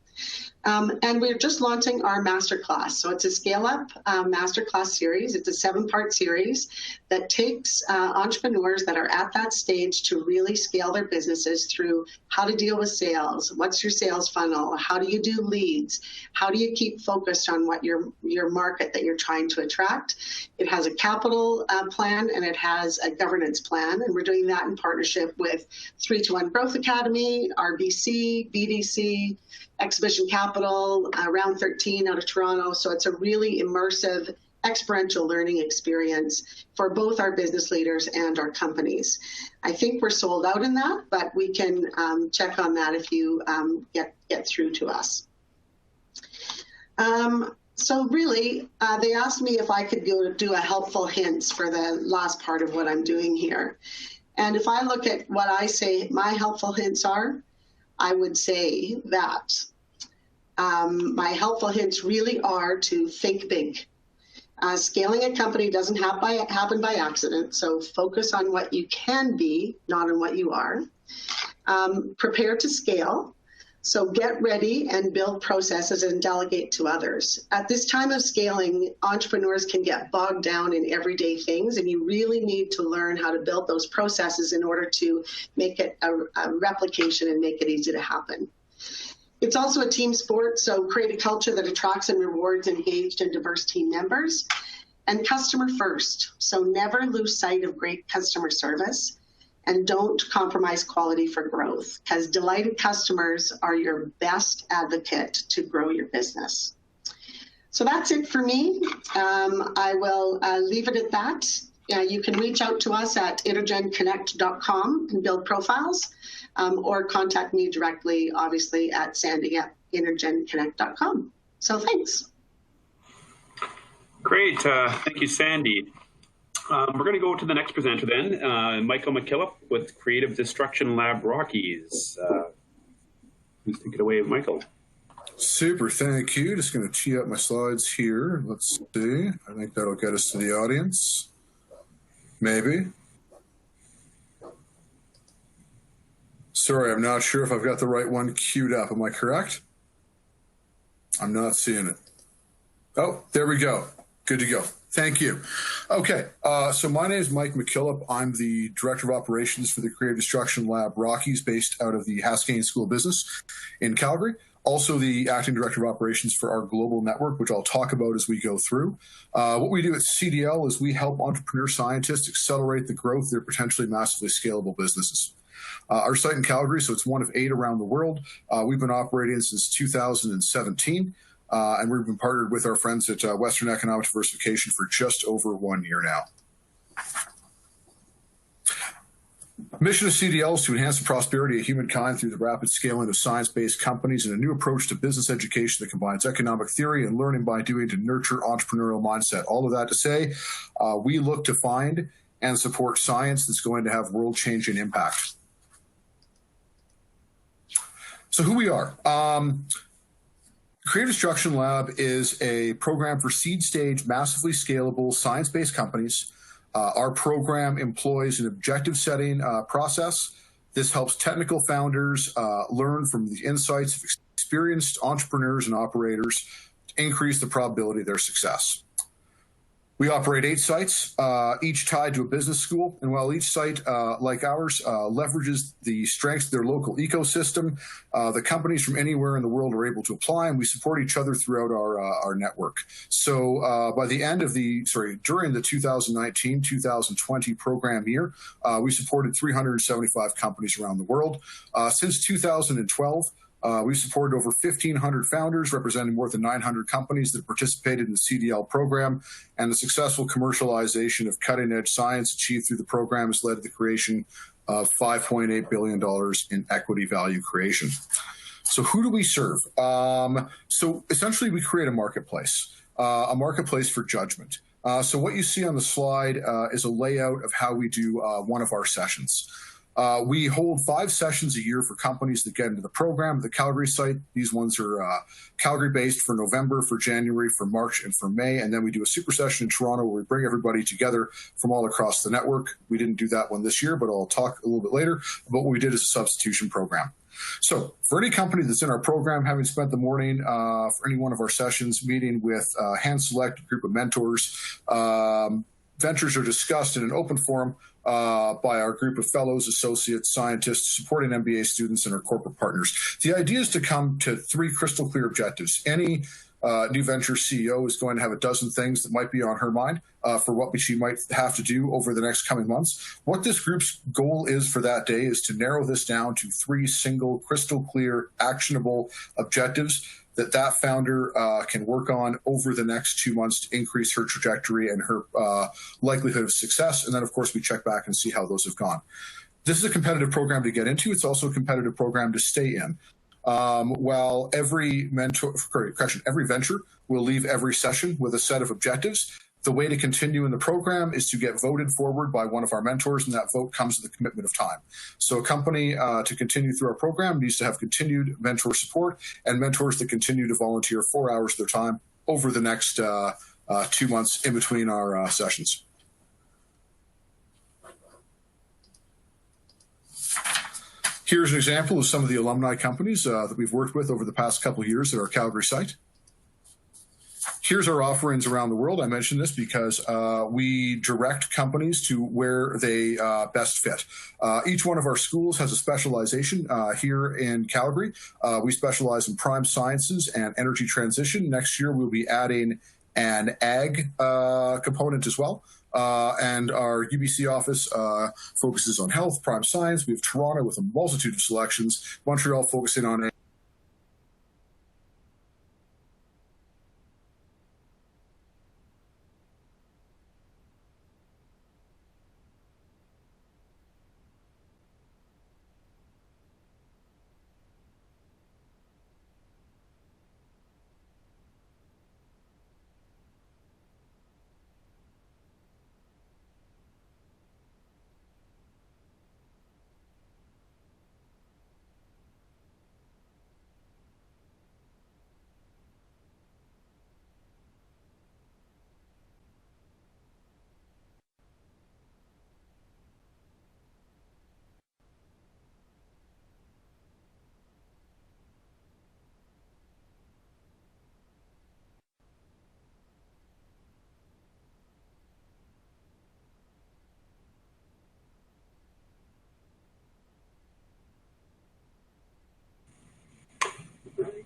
And we're just launching our masterclass. So it's a scale-up masterclass series. It's a 7-part series that takes entrepreneurs that are at that stage to really scale their businesses through how to deal with sales. What's your sales funnel? How do you do leads? How do you keep focused on what your market that you're trying to attract? It has a capital plan, and it has a governance plan. And we're doing that in partnership with 3-to-1 Growth Academy, RBC, BDC, Exhibition Capital, Round 13 out of Toronto. So it's a really immersive, experiential learning experience for both our business leaders and our companies. I think we're sold out in that, but we can check on that if you get through to us. So really, they asked me if I could go do a helpful hints for the last part of what I'm doing here. And if I look at what I say my helpful hints are, I would say that my helpful hints really are to think big. Scaling a company doesn't happen by accident, so focus on what you can be, not on what you are. Prepare to scale, so get ready and build processes and delegate to others. At this time of scaling, entrepreneurs can get bogged down in everyday things, and you really need to learn how to build those processes in order to make it a replication and make it easy to happen. It's also a team sport, so create a culture that attracts and rewards engaged and diverse team members. And customer first, so never lose sight of great customer service, and don't compromise quality for growth, because delighted customers are your best advocate to grow your business. So that's it for me. I will leave it at that. You can reach out to us at intergenconnect.com and build profiles, or contact me directly, obviously, at sandy@intergenconnect.com. So thanks. Great. Thank you, Sandy. We're going to go to the next presenter then, Michael McKillop with Creative Destruction Lab Rockies. Please take it away, Michael. Super, thank you. Just going to tee up my slides here. Let's see. I think that'll get us to the audience. Maybe. Sorry, I'm not sure if I've got the right one queued up. Am I correct? I'm not seeing it. Oh, there we go. Good to go. Thank you. Okay, so my name is Mike McKillop. I'm the Director of Operations for the Creative Destruction Lab Rockies, based out of the Haskayne School of Business in Calgary. Also the Acting Director of Operations for our global network, which I'll talk about as we go through. What we do at CDL is we help entrepreneur scientists accelerate the growth of their potentially massively scalable businesses. Our site in Calgary, so it's one of 8 around the world. We've been operating since 2017. And we've been partnered with our friends at Western Economic Diversification for just over 1 year now. Mission of CDL is to enhance the prosperity of humankind through the rapid scaling of science-based companies and a new approach to business education that combines economic theory and learning by doing to nurture entrepreneurial mindset. All of that to say, we look to find and support science that's going to have world-changing impact. So who we are. Creative Destruction Lab is a program for seed stage, massively scalable, science-based companies. Our program employs an objective setting process. This helps technical founders learn from the insights of experienced entrepreneurs and operators to increase the probability of their success. We operate 8 sites, each tied to a business school. And while each site, like ours, leverages the strengths of their local ecosystem, the companies from anywhere in the world are able to apply, and we support each other throughout our network. So by the end of during the 2019-2020 program year, we supported 375 companies around the world. Since 2012, we've supported over 1,500 founders representing more than 900 companies that participated in the CDL program, and the successful commercialization of cutting-edge science achieved through the program has led to the creation of $5.8 billion in equity value creation. So who do we serve? So essentially we create a marketplace for judgment. So what you see on the slide is a layout of how we do one of our sessions. We hold 5 sessions a year for companies that get into the program. The Calgary site, these ones are Calgary-based for November, for January, for March, and for May. And then we do a super session in Toronto where we bring everybody together from all across the network. We didn't do that one this year, but I'll talk a little bit later about what we did as a substitution program. So for any company that's in our program, having spent the morning for any one of our sessions meeting with a hand-selected group of mentors, ventures are discussed in an open forum by our group of fellows, associates, scientists, supporting MBA students, and our corporate partners. The idea is to come to 3 crystal clear objectives. Any new venture CEO is going to have a dozen things that might be on her mind for what she might have to do over the next coming months. What this group's goal is for that day is to narrow this down to 3 single, crystal clear, actionable objectives that founder can work on over the next 2 months to increase her trajectory and her likelihood of success. And then, of course, we check back and see how those have gone. This is a competitive program to get into. It's also a competitive program to stay in. While every venture will leave every session with a set of objectives, the way to continue in the program is to get voted forward by one of our mentors, and that vote comes with a commitment of time. So a company to continue through our program needs to have continued mentor support and mentors that continue to volunteer 4 hours of their time over the next 2 months in between our sessions. Here's an example of some of the alumni companies that we've worked with over the past couple of years at our Calgary site. Here's our offerings around the world. I mentioned this because we direct companies to where they best fit. Each one of our schools has a specialization. Here in Calgary, we specialize in prime sciences and energy transition. Next year, we'll be adding an ag component as well. And our UBC office focuses on health, prime science. We have Toronto with a multitude of selections, Montreal focusing on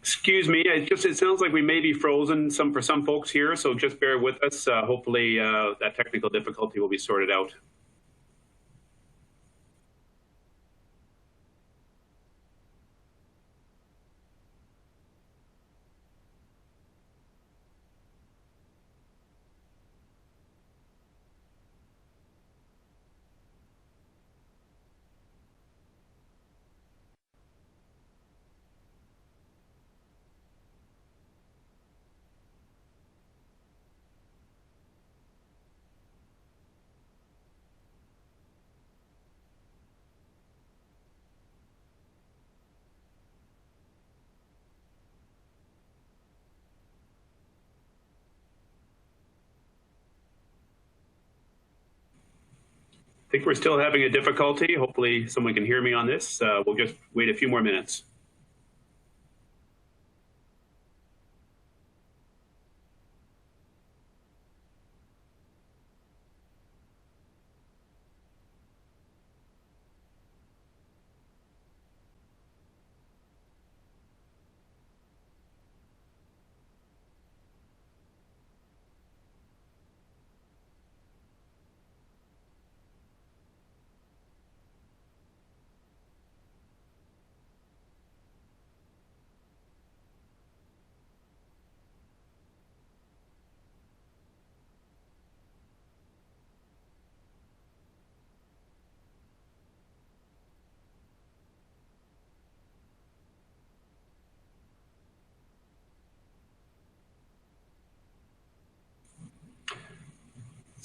Excuse me, it sounds like we may be frozen for some folks here, so just bear with us. Hopefully that technical difficulty will be sorted out. I think we're still having a difficulty. Hopefully someone can hear me on this. We'll just wait a few more minutes.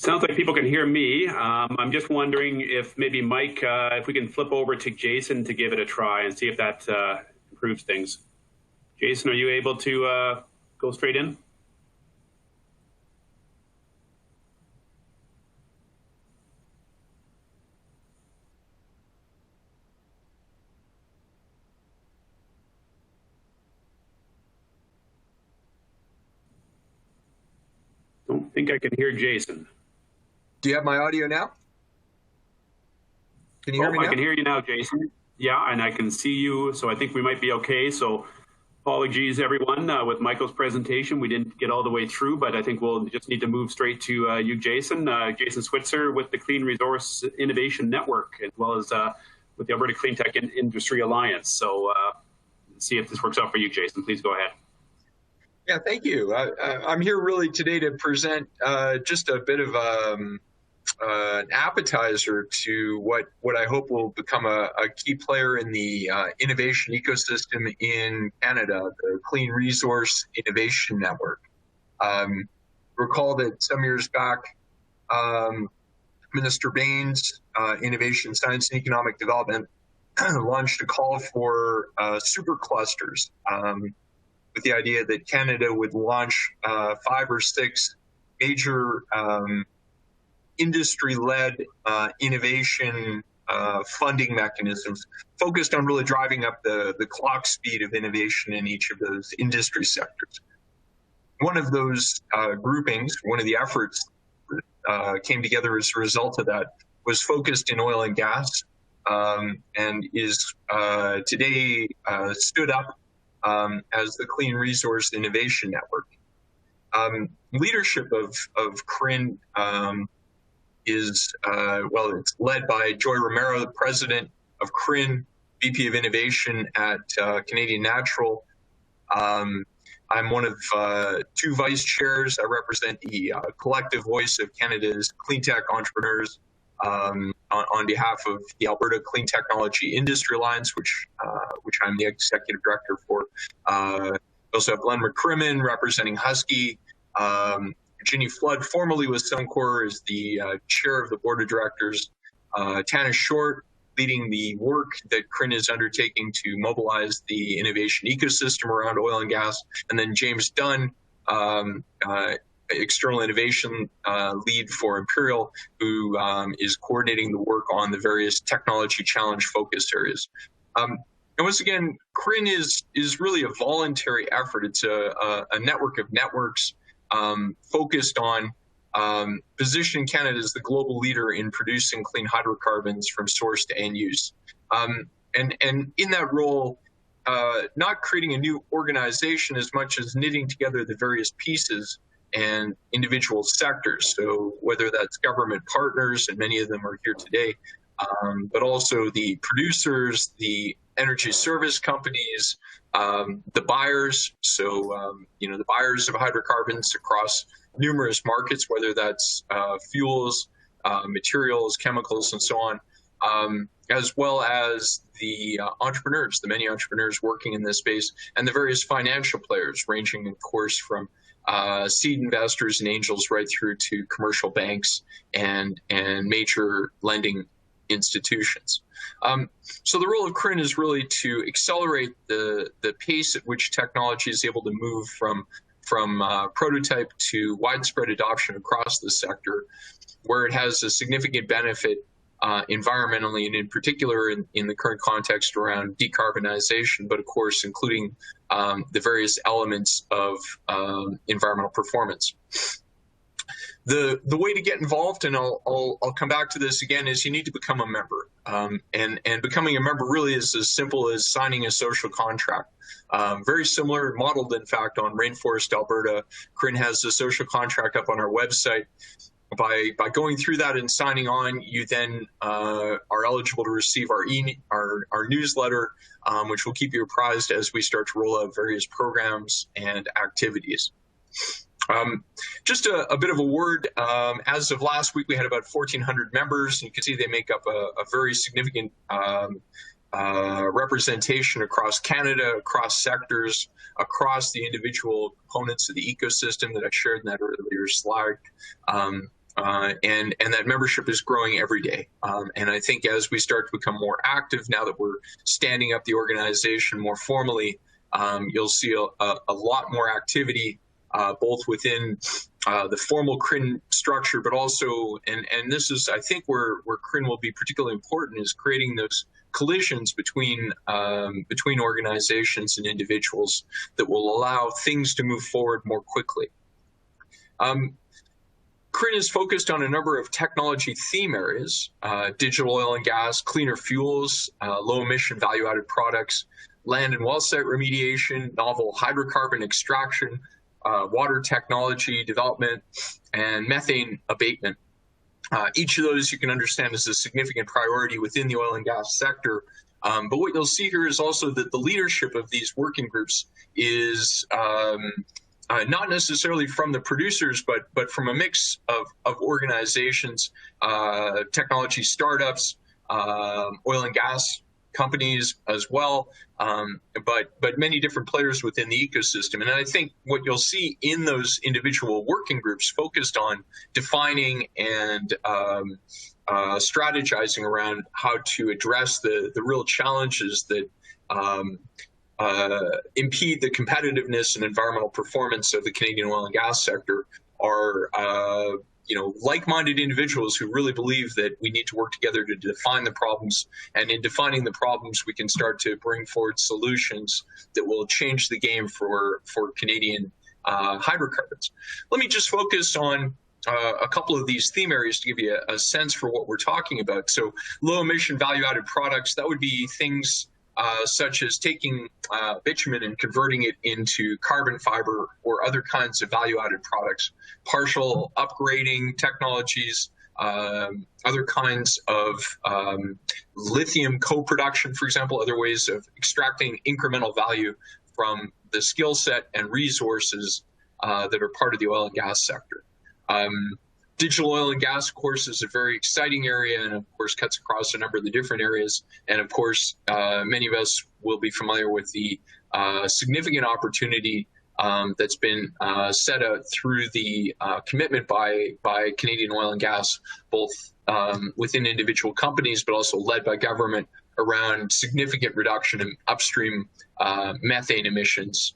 Sounds like people can hear me. I'm just wondering if maybe Mike, if we can flip over to Jason to give it a try and see if that improves things. Jason, are you able to go straight in? Don't think I can hear Jason. Do you have my audio now? Can you hear me now? I can hear you now, Jason. Yeah, and I can see you, so I think we might be okay. So apologies, everyone, with Michael's presentation. We didn't get all the way through, but I think we'll just need to move straight to you, Jason. Jason Switzer with the Clean Resource Innovation Network, as well as with the Alberta Clean Tech Industry Alliance. So see if this works out for you, Jason. Please go ahead. Yeah, thank you. I'm here really today to present just a bit of an appetizer to what I hope will become a key player in the innovation ecosystem in Canada, the Clean Resource Innovation Network. Recall that some years back, Minister Baines, Innovation, Science and Economic Development, launched a call for superclusters, with the idea that Canada would launch 5 or 6 major industry-led innovation funding mechanisms focused on really driving up the clock speed of innovation in each of those industry sectors. One of those groupings, one of the efforts that came together as a result of that, was focused in oil and gas, and is today stood up as the Clean Resource Innovation Network. Leadership of CRIN is, it's led by Joy Romero, the president of CRIN, VP of Innovation at Canadian Natural. I'm one of 2 vice chairs. I represent the collective voice of Canada's clean tech entrepreneurs on behalf of the Alberta Clean Technology Industry Alliance, which I'm the executive director for. We also have Glenn McCrimmon representing Husky. Virginia Flood, formerly with Suncor, is the chair of the board of directors. Tana Short, leading the work that CRIN is undertaking to mobilize the innovation ecosystem around oil and gas. And then James Dunn, external innovation lead for Imperial, who is coordinating the work on the various technology challenge focus areas. And once again, CRIN is really a voluntary effort. It's a network of networks focused on positioning Canada as the global leader in producing clean hydrocarbons from source to end use. And in that role, not creating a new organization as much as knitting together the various pieces and individual sectors. So whether that's government partners, and many of them are here today, but also the producers, the energy service companies, the buyers. So, the buyers of hydrocarbons across numerous markets, whether that's fuels, materials, chemicals, and so on, as well as the entrepreneurs, the many entrepreneurs working in this space, and the various financial players, ranging, of course, from seed investors and angels right through to commercial banks and major lending institutions. So the role of CRIN is really to accelerate the pace at which technology is able to move from prototype to widespread adoption across the sector, where it has a significant benefit environmentally, and in particular in the current context around decarbonization, but of course including the various elements of environmental performance. The way to get involved, and I'll come back to this again, is you need to become a member. And becoming a member really is as simple as signing a social contract. Very similar, modeled in fact on Rainforest Alberta. CRIN has a social contract up on our website. By going through that and signing on, you then are eligible to receive our newsletter, which will keep you apprised as we start to roll out various programs and activities. Just a bit of a word, as of last week, we had about 1,400 members. You can see they make up a very significant representation across Canada, across sectors, across the individual components of the ecosystem that I shared in that earlier slide. And that membership is growing every day. And I think as we start to become more active, now that we're standing up the organization more formally, you'll see a lot more activity, both within the formal CRIN structure, but also, and this is, I think, where CRIN will be particularly important, is creating those collisions between organizations and individuals that will allow things to move forward more quickly. CRIN is focused on a number of technology theme areas: digital oil and gas, cleaner fuels, low emission value-added products, land and well site remediation, novel hydrocarbon extraction, water technology development, and methane abatement. Each of those you can understand is a significant priority within the oil and gas sector. But what you'll see here is also that the leadership of these working groups is not necessarily from the producers, but from a mix of organizations, technology startups, oil and gas companies as well, but many different players within the ecosystem. And I think what you'll see in those individual working groups focused on defining and strategizing around how to address the real challenges that impede the competitiveness and environmental performance of the Canadian oil and gas sector are like-minded individuals who really believe that we need to work together to define the problems, and in defining the problems we can start to bring forward solutions that will change the game for Canadian hydrocarbons. Let me just focus on a couple of these theme areas to give you a sense for what we're talking about. So low emission value-added products, that would be things such as taking bitumen and converting it into carbon fiber or other kinds of value-added products, partial upgrading technologies, other kinds of lithium co-production, for example, other ways of extracting incremental value from the skill set and resources that are part of the oil and gas sector. Digital oil and gas, of course, is a very exciting area, and of course cuts across a number of the different areas. And of course, many of us will be familiar with the significant opportunity that's been set out through the commitment by Canadian oil and gas, both within individual companies, but also led by government, around significant reduction in upstream methane emissions,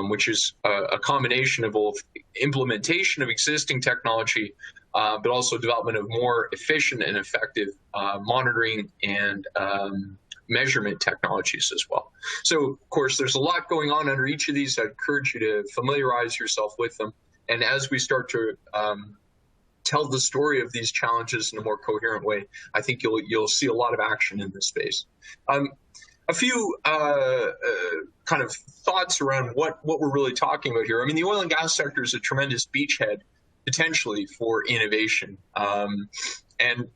which is a combination of both implementation of existing technology, but also development of more efficient and effective monitoring and measurement technologies as well. So, of course, there's a lot going on under each of these. I'd encourage you to familiarize yourself with them. And as we start to tell the story of these challenges in a more coherent way, I think you'll see a lot of action in this space. a few kind of thoughts around what we're really talking about here. I mean, the oil and gas sector is a tremendous beachhead potentially for innovation. And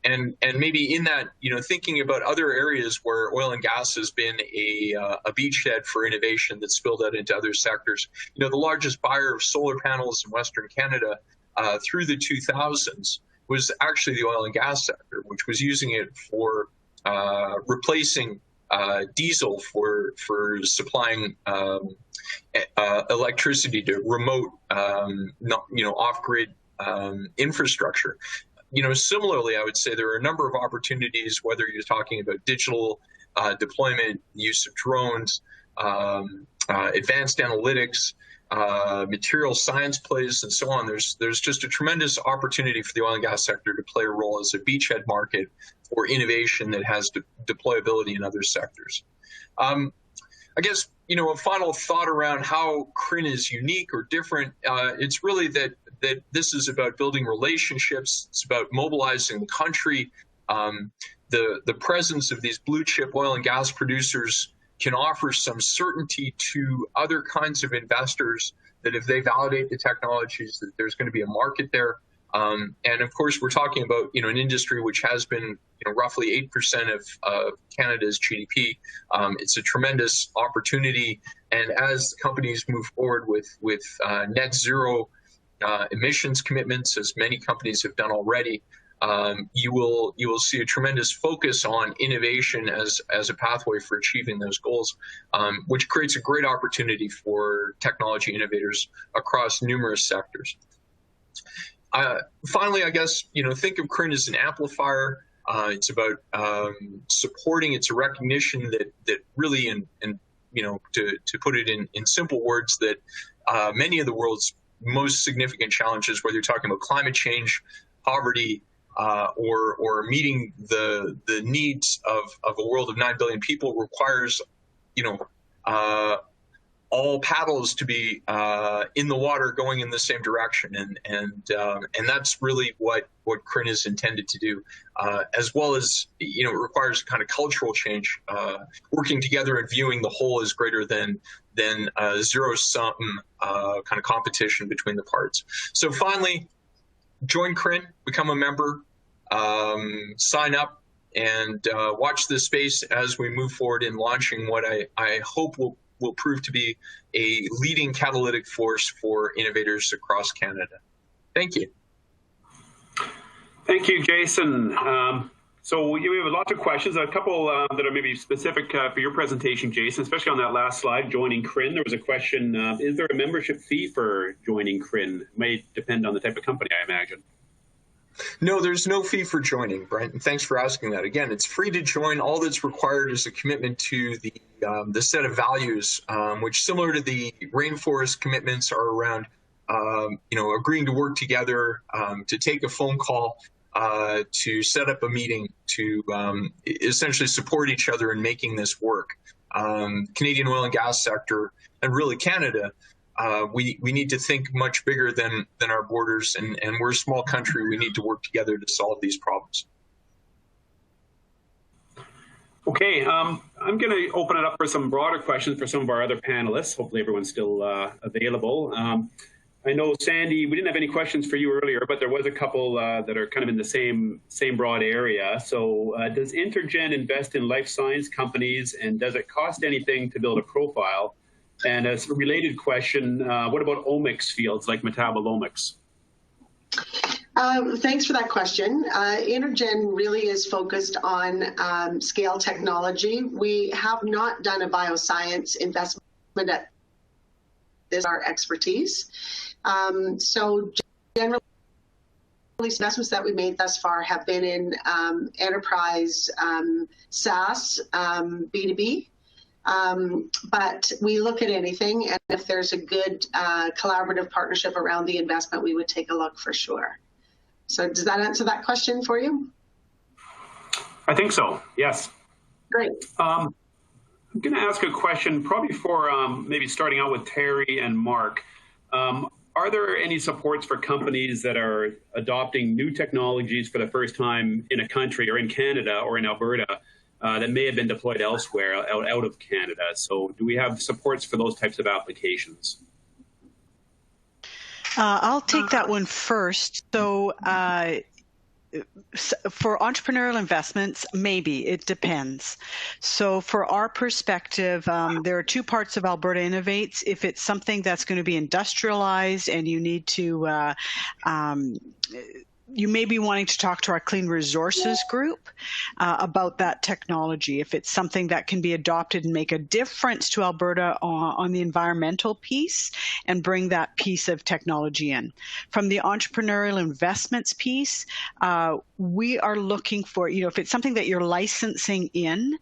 maybe in that, thinking about other areas where oil and gas has been a beachhead for innovation that's spilled out into other sectors. The largest buyer of solar panels in Western Canada through the 2000s was actually the oil and gas sector, which was using it for replacing diesel for supplying electricity to remote, off-grid infrastructure. Similarly, I would say there are a number of opportunities, whether you're talking about digital deployment, use of drones, advanced analytics, material science plays, and so on. There's just a tremendous opportunity for the oil and gas sector to play a role as a beachhead market for innovation that has deployability in other sectors. I guess, a final thought around how CRIN is unique or different. It's really that this is about building relationships. It's about mobilizing the country. The presence of these blue chip oil and gas producers can offer some certainty to other kinds of investors that if they validate the technologies, that there's going to be a market there. And of course, we're talking about an industry which has been roughly 8% of Canada's GDP. It's a tremendous opportunity, and as companies move forward with net zero emissions commitments, as many companies have done already, you will see a tremendous focus on innovation as a pathway for achieving those goals, which creates a great opportunity for technology innovators across numerous sectors. Finally, I guess, think of CRIN as an amplifier. It's about supporting. It's a recognition that really, to put it in simple words, that many of the world's most significant challenges, whether you're talking about climate change, poverty, or meeting the needs of a world of 9 billion people, requires, all paddles to be in the water going in the same direction, and that's really what CRIN is intended to do, as well as it requires kind of cultural change, working together and viewing the whole as greater than a zero-sum kind of competition between the parts. So finally, join CRIN, become a member, sign up, and watch this space as we move forward in launching what I hope will prove to be a leading catalytic force for innovators across Canada. Thank you. Thank you, Jason. So we have lots of questions, a couple that are maybe specific for your presentation, Jason, especially on that last slide, joining CRIN. There was a question, is there a membership fee for joining CRIN? It may depend on the type of company, I imagine. No, there's no fee for joining, Brent, and thanks for asking that. Again, it's free to join. All that's required is a commitment to the set of values, which, similar to the rainforest commitments, are around agreeing to work together, to take a phone call, to set up a meeting, to essentially support each other in making this work. Canadian oil and gas sector, and really Canada, we need to think much bigger than our borders, and we're a small country. We need to work together to solve these problems. Okay, I'm going to open it up for some broader questions for some of our other panelists. Hopefully everyone's still available. I know, Sandy, we didn't have any questions for you earlier, but there was a couple that are kind of in the same broad area. So does Intergen invest in life science companies, and does it cost anything to build a profile? And as a related question, what about omics fields like metabolomics? Thanks for that question. Intergen really is focused on scale technology. We have not done a bioscience investment at this is our expertise. So generally, investments that we made thus far have been in enterprise SaaS, B2B. But we look at anything, and if there's a good collaborative partnership around the investment, we would take a look for sure. So does that answer that question for you? I think so, yes. Great. I'm going to ask a question probably for maybe starting out with Terry and Mark. Are there any supports for companies that are adopting new technologies for the first time in a country or in Canada or in Alberta that may have been deployed elsewhere out of Canada. So do we have supports for those types of applications? I'll take that one first. So for entrepreneurial investments, maybe it depends. So for our perspective, there are two parts of Alberta Innovates. If it's something that's going to be industrialized and you need to you may be wanting to talk to our Clean Resources group about that technology. If it's something that can be adopted and make a difference to Alberta on the environmental piece and bring that piece of technology in. From the entrepreneurial investments piece, we are looking for, if it's something that you're licensing in,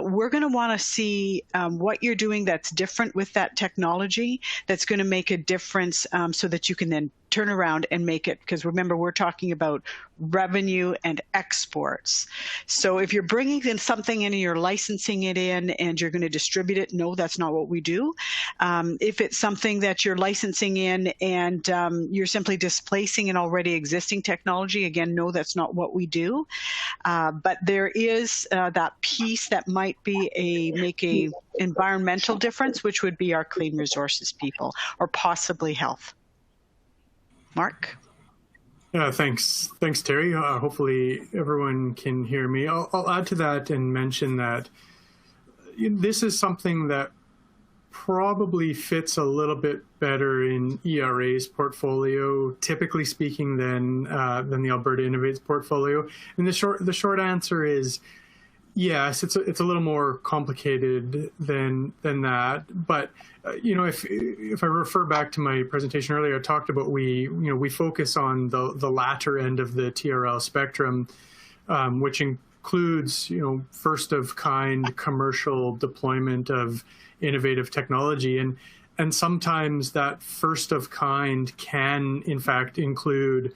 we're going to want to see what you're doing that's different with that technology that's going to make a difference so that you can then turn around and make it, because remember, we're talking about revenue and exports. So if you're bringing in something in and you're licensing it in and you're going to distribute it, no, that's not what we do. If it's something that you're licensing in and you're simply displacing an already existing technology, again, no, that's not what we do. But there is that piece that might be make a environmental difference, which would be our Clean Resources people, or possibly health. Mark? Yeah, thanks, Terry. Hopefully everyone can hear me. I'll add to that and mention that this is something that probably fits a little bit better in ERA's portfolio, typically speaking, than the Alberta Innovates portfolio. And the short answer is yes. It's a little more complicated than that, but. If I refer back to my presentation earlier, I talked about we focus on the latter end of the TRL spectrum, which includes first of kind commercial deployment of innovative technology, and sometimes that first of kind can in fact include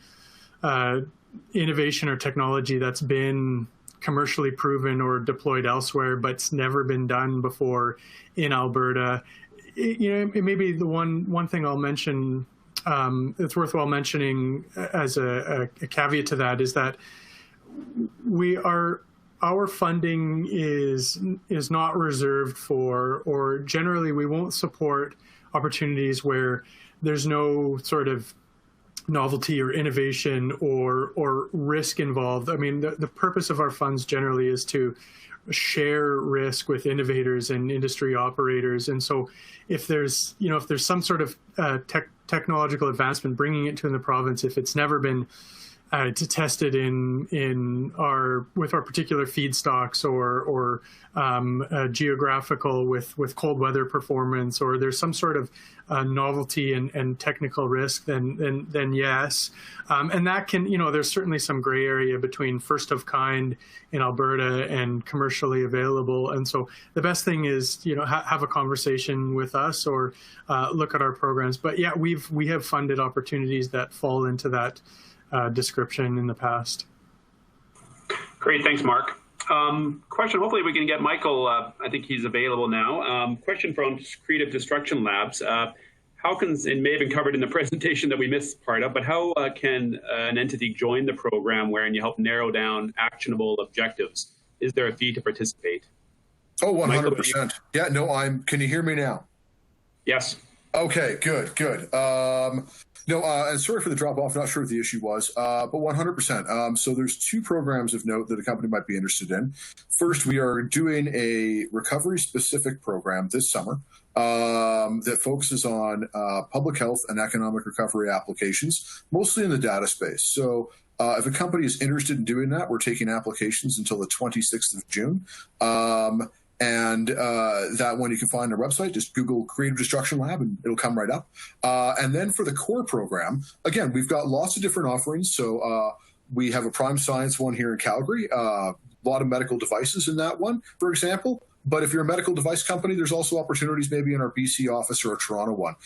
innovation or technology that's been commercially proven or deployed elsewhere, but's never been done before in Alberta. It may be the one thing I'll mention. It's worthwhile mentioning as a caveat to that is that our funding is not reserved for, or generally we won't support opportunities where there's no sort of novelty or innovation or risk involved. I mean, the purpose of our funds generally is to share risk with innovators and industry operators. And so if there's some sort of technological advancement, bringing it to the province, if it's never been tested with our particular feedstocks or geographical with cold weather performance, or there's some sort of novelty and technical risk, then yes. And that can, there's certainly some gray area between first of kind in Alberta and commercially available. And so the best thing is, have a conversation with us or look at our programs. But yeah, we have funded opportunities that fall into that description in the past. Great, thanks, Mark. Question, hopefully we can get Michael, I think he's available now. Question from Creative Destruction Labs. How can, it may have been covered in the presentation that we missed part of, but how can an entity join the program wherein you help narrow down actionable objectives? Is there a fee to participate? Oh, 100%. Yeah, no, can you hear me now? Yes. Okay, good. And sorry for the drop off. Not sure what the issue was, but 100%. So there's two programs of note that a company might be interested in. First, we are doing a recovery specific program this summer that focuses on public health and economic recovery applications, mostly in the data space. So if a company is interested in doing that, we're taking applications until the 26th of June. And that one you can find on our website. Just Google Creative Destruction Lab and it'll come right up. And then for the core program, again, we've got lots of different offerings. So we have a prime science one here in Calgary, a lot of medical devices in that one, for example. But if you're a medical device company, there's also opportunities maybe in our BC office or a Toronto one.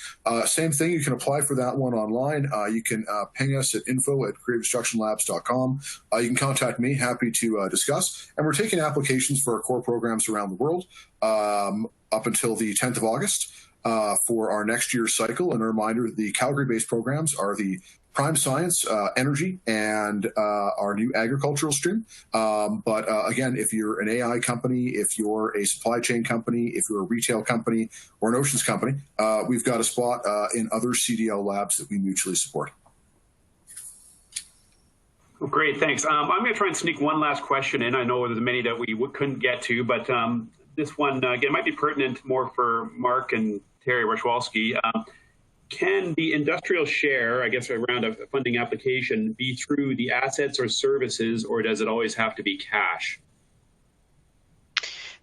Same thing, you can apply for that one online. You can ping us at info@creativedestructionlabs.com. You can contact me, happy to discuss. And we're taking applications for our core programs around the world up until the 10th of August for our next year's cycle. And a reminder, the Calgary-based programs are the prime science, energy, and our new agricultural stream. But again, if you're an AI company, if you're a supply chain company, if you're a retail company or an oceans company, we've got a spot in other CDL labs that we mutually support. Well, great, thanks. I'm going to try and sneak one last question in. I know there's many that we couldn't get to, but this one, again, might be pertinent more for Mark and Terry Rashwalski. Can the industrial share, I guess, around a funding application be through the assets or services, or does it always have to be cash?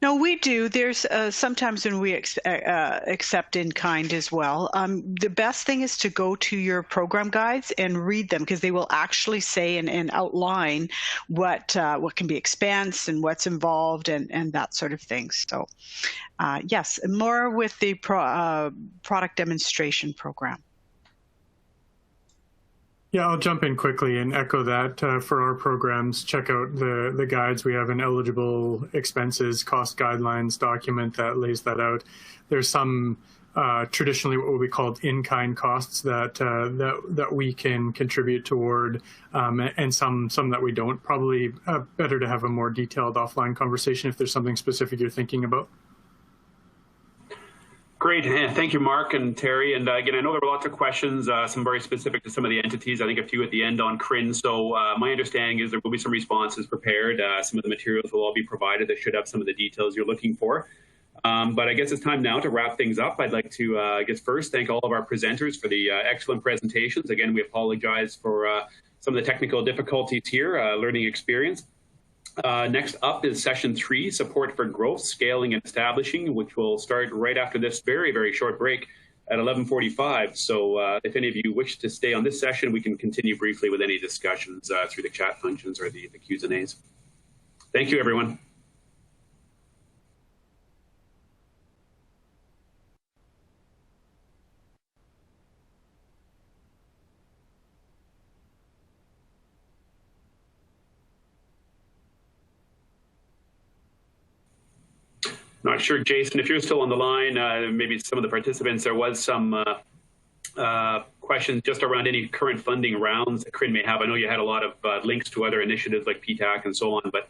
No, we do. There's sometimes when we accept in kind as well. The best thing is to go to your program guides and read them, because they will actually say and outline what can be expensed and what's involved and that sort of thing. So yes, more with the product demonstration program. Yeah, I'll jump in quickly and echo that. For our programs, check out the guides. We have an eligible expenses cost guidelines document that lays that out. There's some traditionally what we call in-kind costs that we can contribute toward, and some that we don't. Probably better to have a more detailed offline conversation if there's something specific you're thinking about. Great. Thank you, Mark and Terry. And again, I know there were lots of questions, some very specific to some of the entities, I think a few at the end on CRIN. So my understanding is there will be some responses prepared. Some of the materials will all be provided that should have some of the details you're looking for. But I guess it's time now to wrap things up. I'd like to, I guess, first thank all of our presenters for the excellent presentations. Again, we apologize for some of the technical difficulties here, learning experience. Next up is session 3, support for growth, scaling, and establishing, which will start right after this very, very short break at 11:45. So if any of you wish to stay on this session, we can continue briefly with any discussions through the chat functions or the Q's and A's. Thank you, everyone. Not sure, Jason, if you're still on the line, maybe some of the participants, there was some questions just around any current funding rounds that CRIN may have. I know you had a lot of links to other initiatives like PTAC and so on, but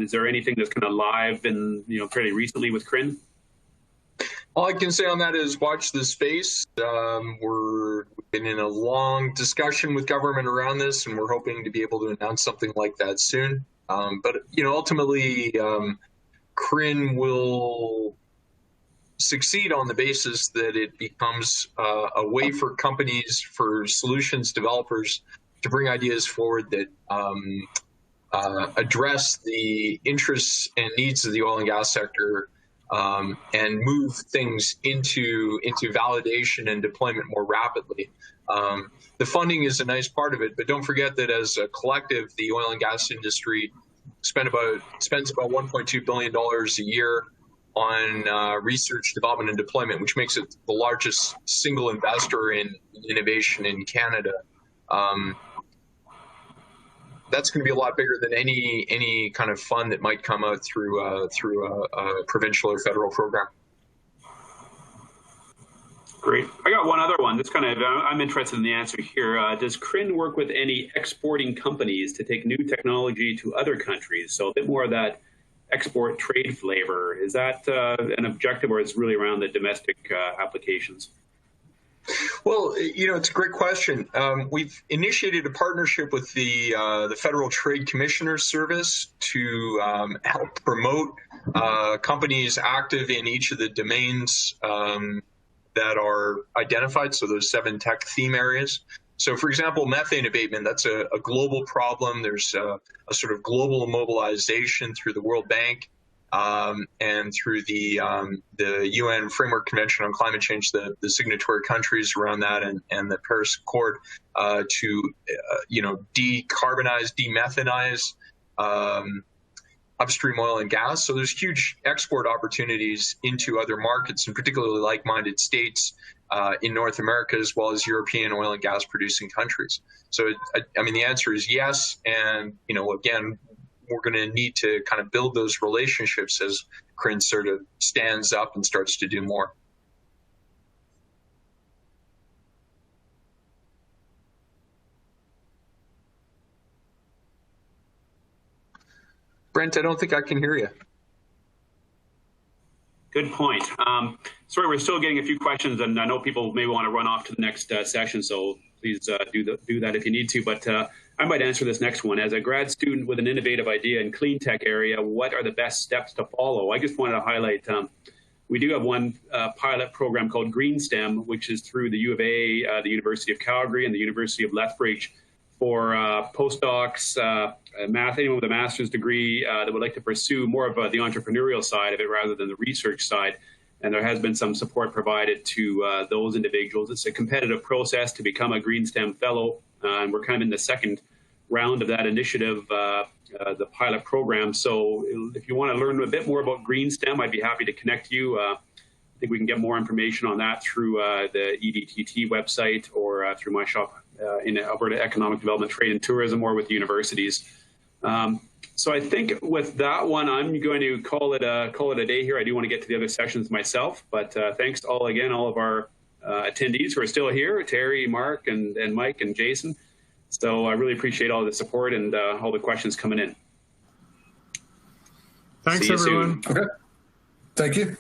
is there anything that's kind of live and fairly recently with CRIN? All I can say on that is watch this space. We've been in a long discussion with government around this, and we're hoping to be able to announce something like that soon. But ultimately, CRIN will succeed on the basis that it becomes a way for companies, for solutions developers to bring ideas forward that address the interests and needs of the oil and gas sector, and move things into validation and deployment more rapidly. The funding is a nice part of it, but don't forget that as a collective, the oil and gas industry spends about $1.2 billion a year on research, development, and deployment, which makes it the largest single investor in innovation in Canada. That's going to be a lot bigger than any kind of fund that might come out through a provincial or federal program. Great. I got one other one. That's kind of, I'm interested in the answer here. Does CRIN work with any exporting companies to take new technology to other countries? So a bit more of that export trade flavor. Is that an objective, or is it really around the domestic applications? Well, it's a great question. We've initiated a partnership with the Federal Trade Commissioner's Service to help promote companies active in each of the domains that are identified, so those 7 tech theme areas. So, for example, methane abatement, that's a global problem. There's a sort of global mobilization through the World Bank and through the UN Framework Convention on Climate Change, the signatory countries around that, and the Paris Accord to decarbonize, demethanize upstream oil and gas. So there's huge export opportunities into other markets, and particularly like-minded states in North America, as well as European oil and gas producing countries. So, I mean, the answer is yes. And, again, we're going to need to kind of build those relationships as CRIN sort of stands up and starts to do more. Brent, I don't think I can hear you. Good point. Sorry, we're still getting a few questions, and I know people may want to run off to the next session, so please do that if you need to. But I might answer this next one. As a grad student with an innovative idea in clean tech area, what are the best steps to follow? I just wanted to highlight we do have one pilot program called GreenSTEM, which is through the U of A, the University of Calgary, and the University of Lethbridge for postdocs, anyone with a master's degree that would like to pursue more of the entrepreneurial side of it rather than the research side. And there has been some support provided to those individuals. It's a competitive process to become a GreenSTEM fellow, and we're kind of in the second round of that initiative, the pilot program. So if you want to learn a bit more about GreenSTEM, I'd be happy to connect you. I think we can get more information on that through the EDTT website or through my shop in Alberta Economic Development, Trade and Tourism, or with universities. So I think with that one, I'm going to call it a day here. I do want to get to the other sessions myself, but thanks to all of our attendees who are still here, Terry, Mark, and Mike, and Jason. So I really appreciate all the support and all the questions coming in. Thanks, everyone. Okay. Thank you.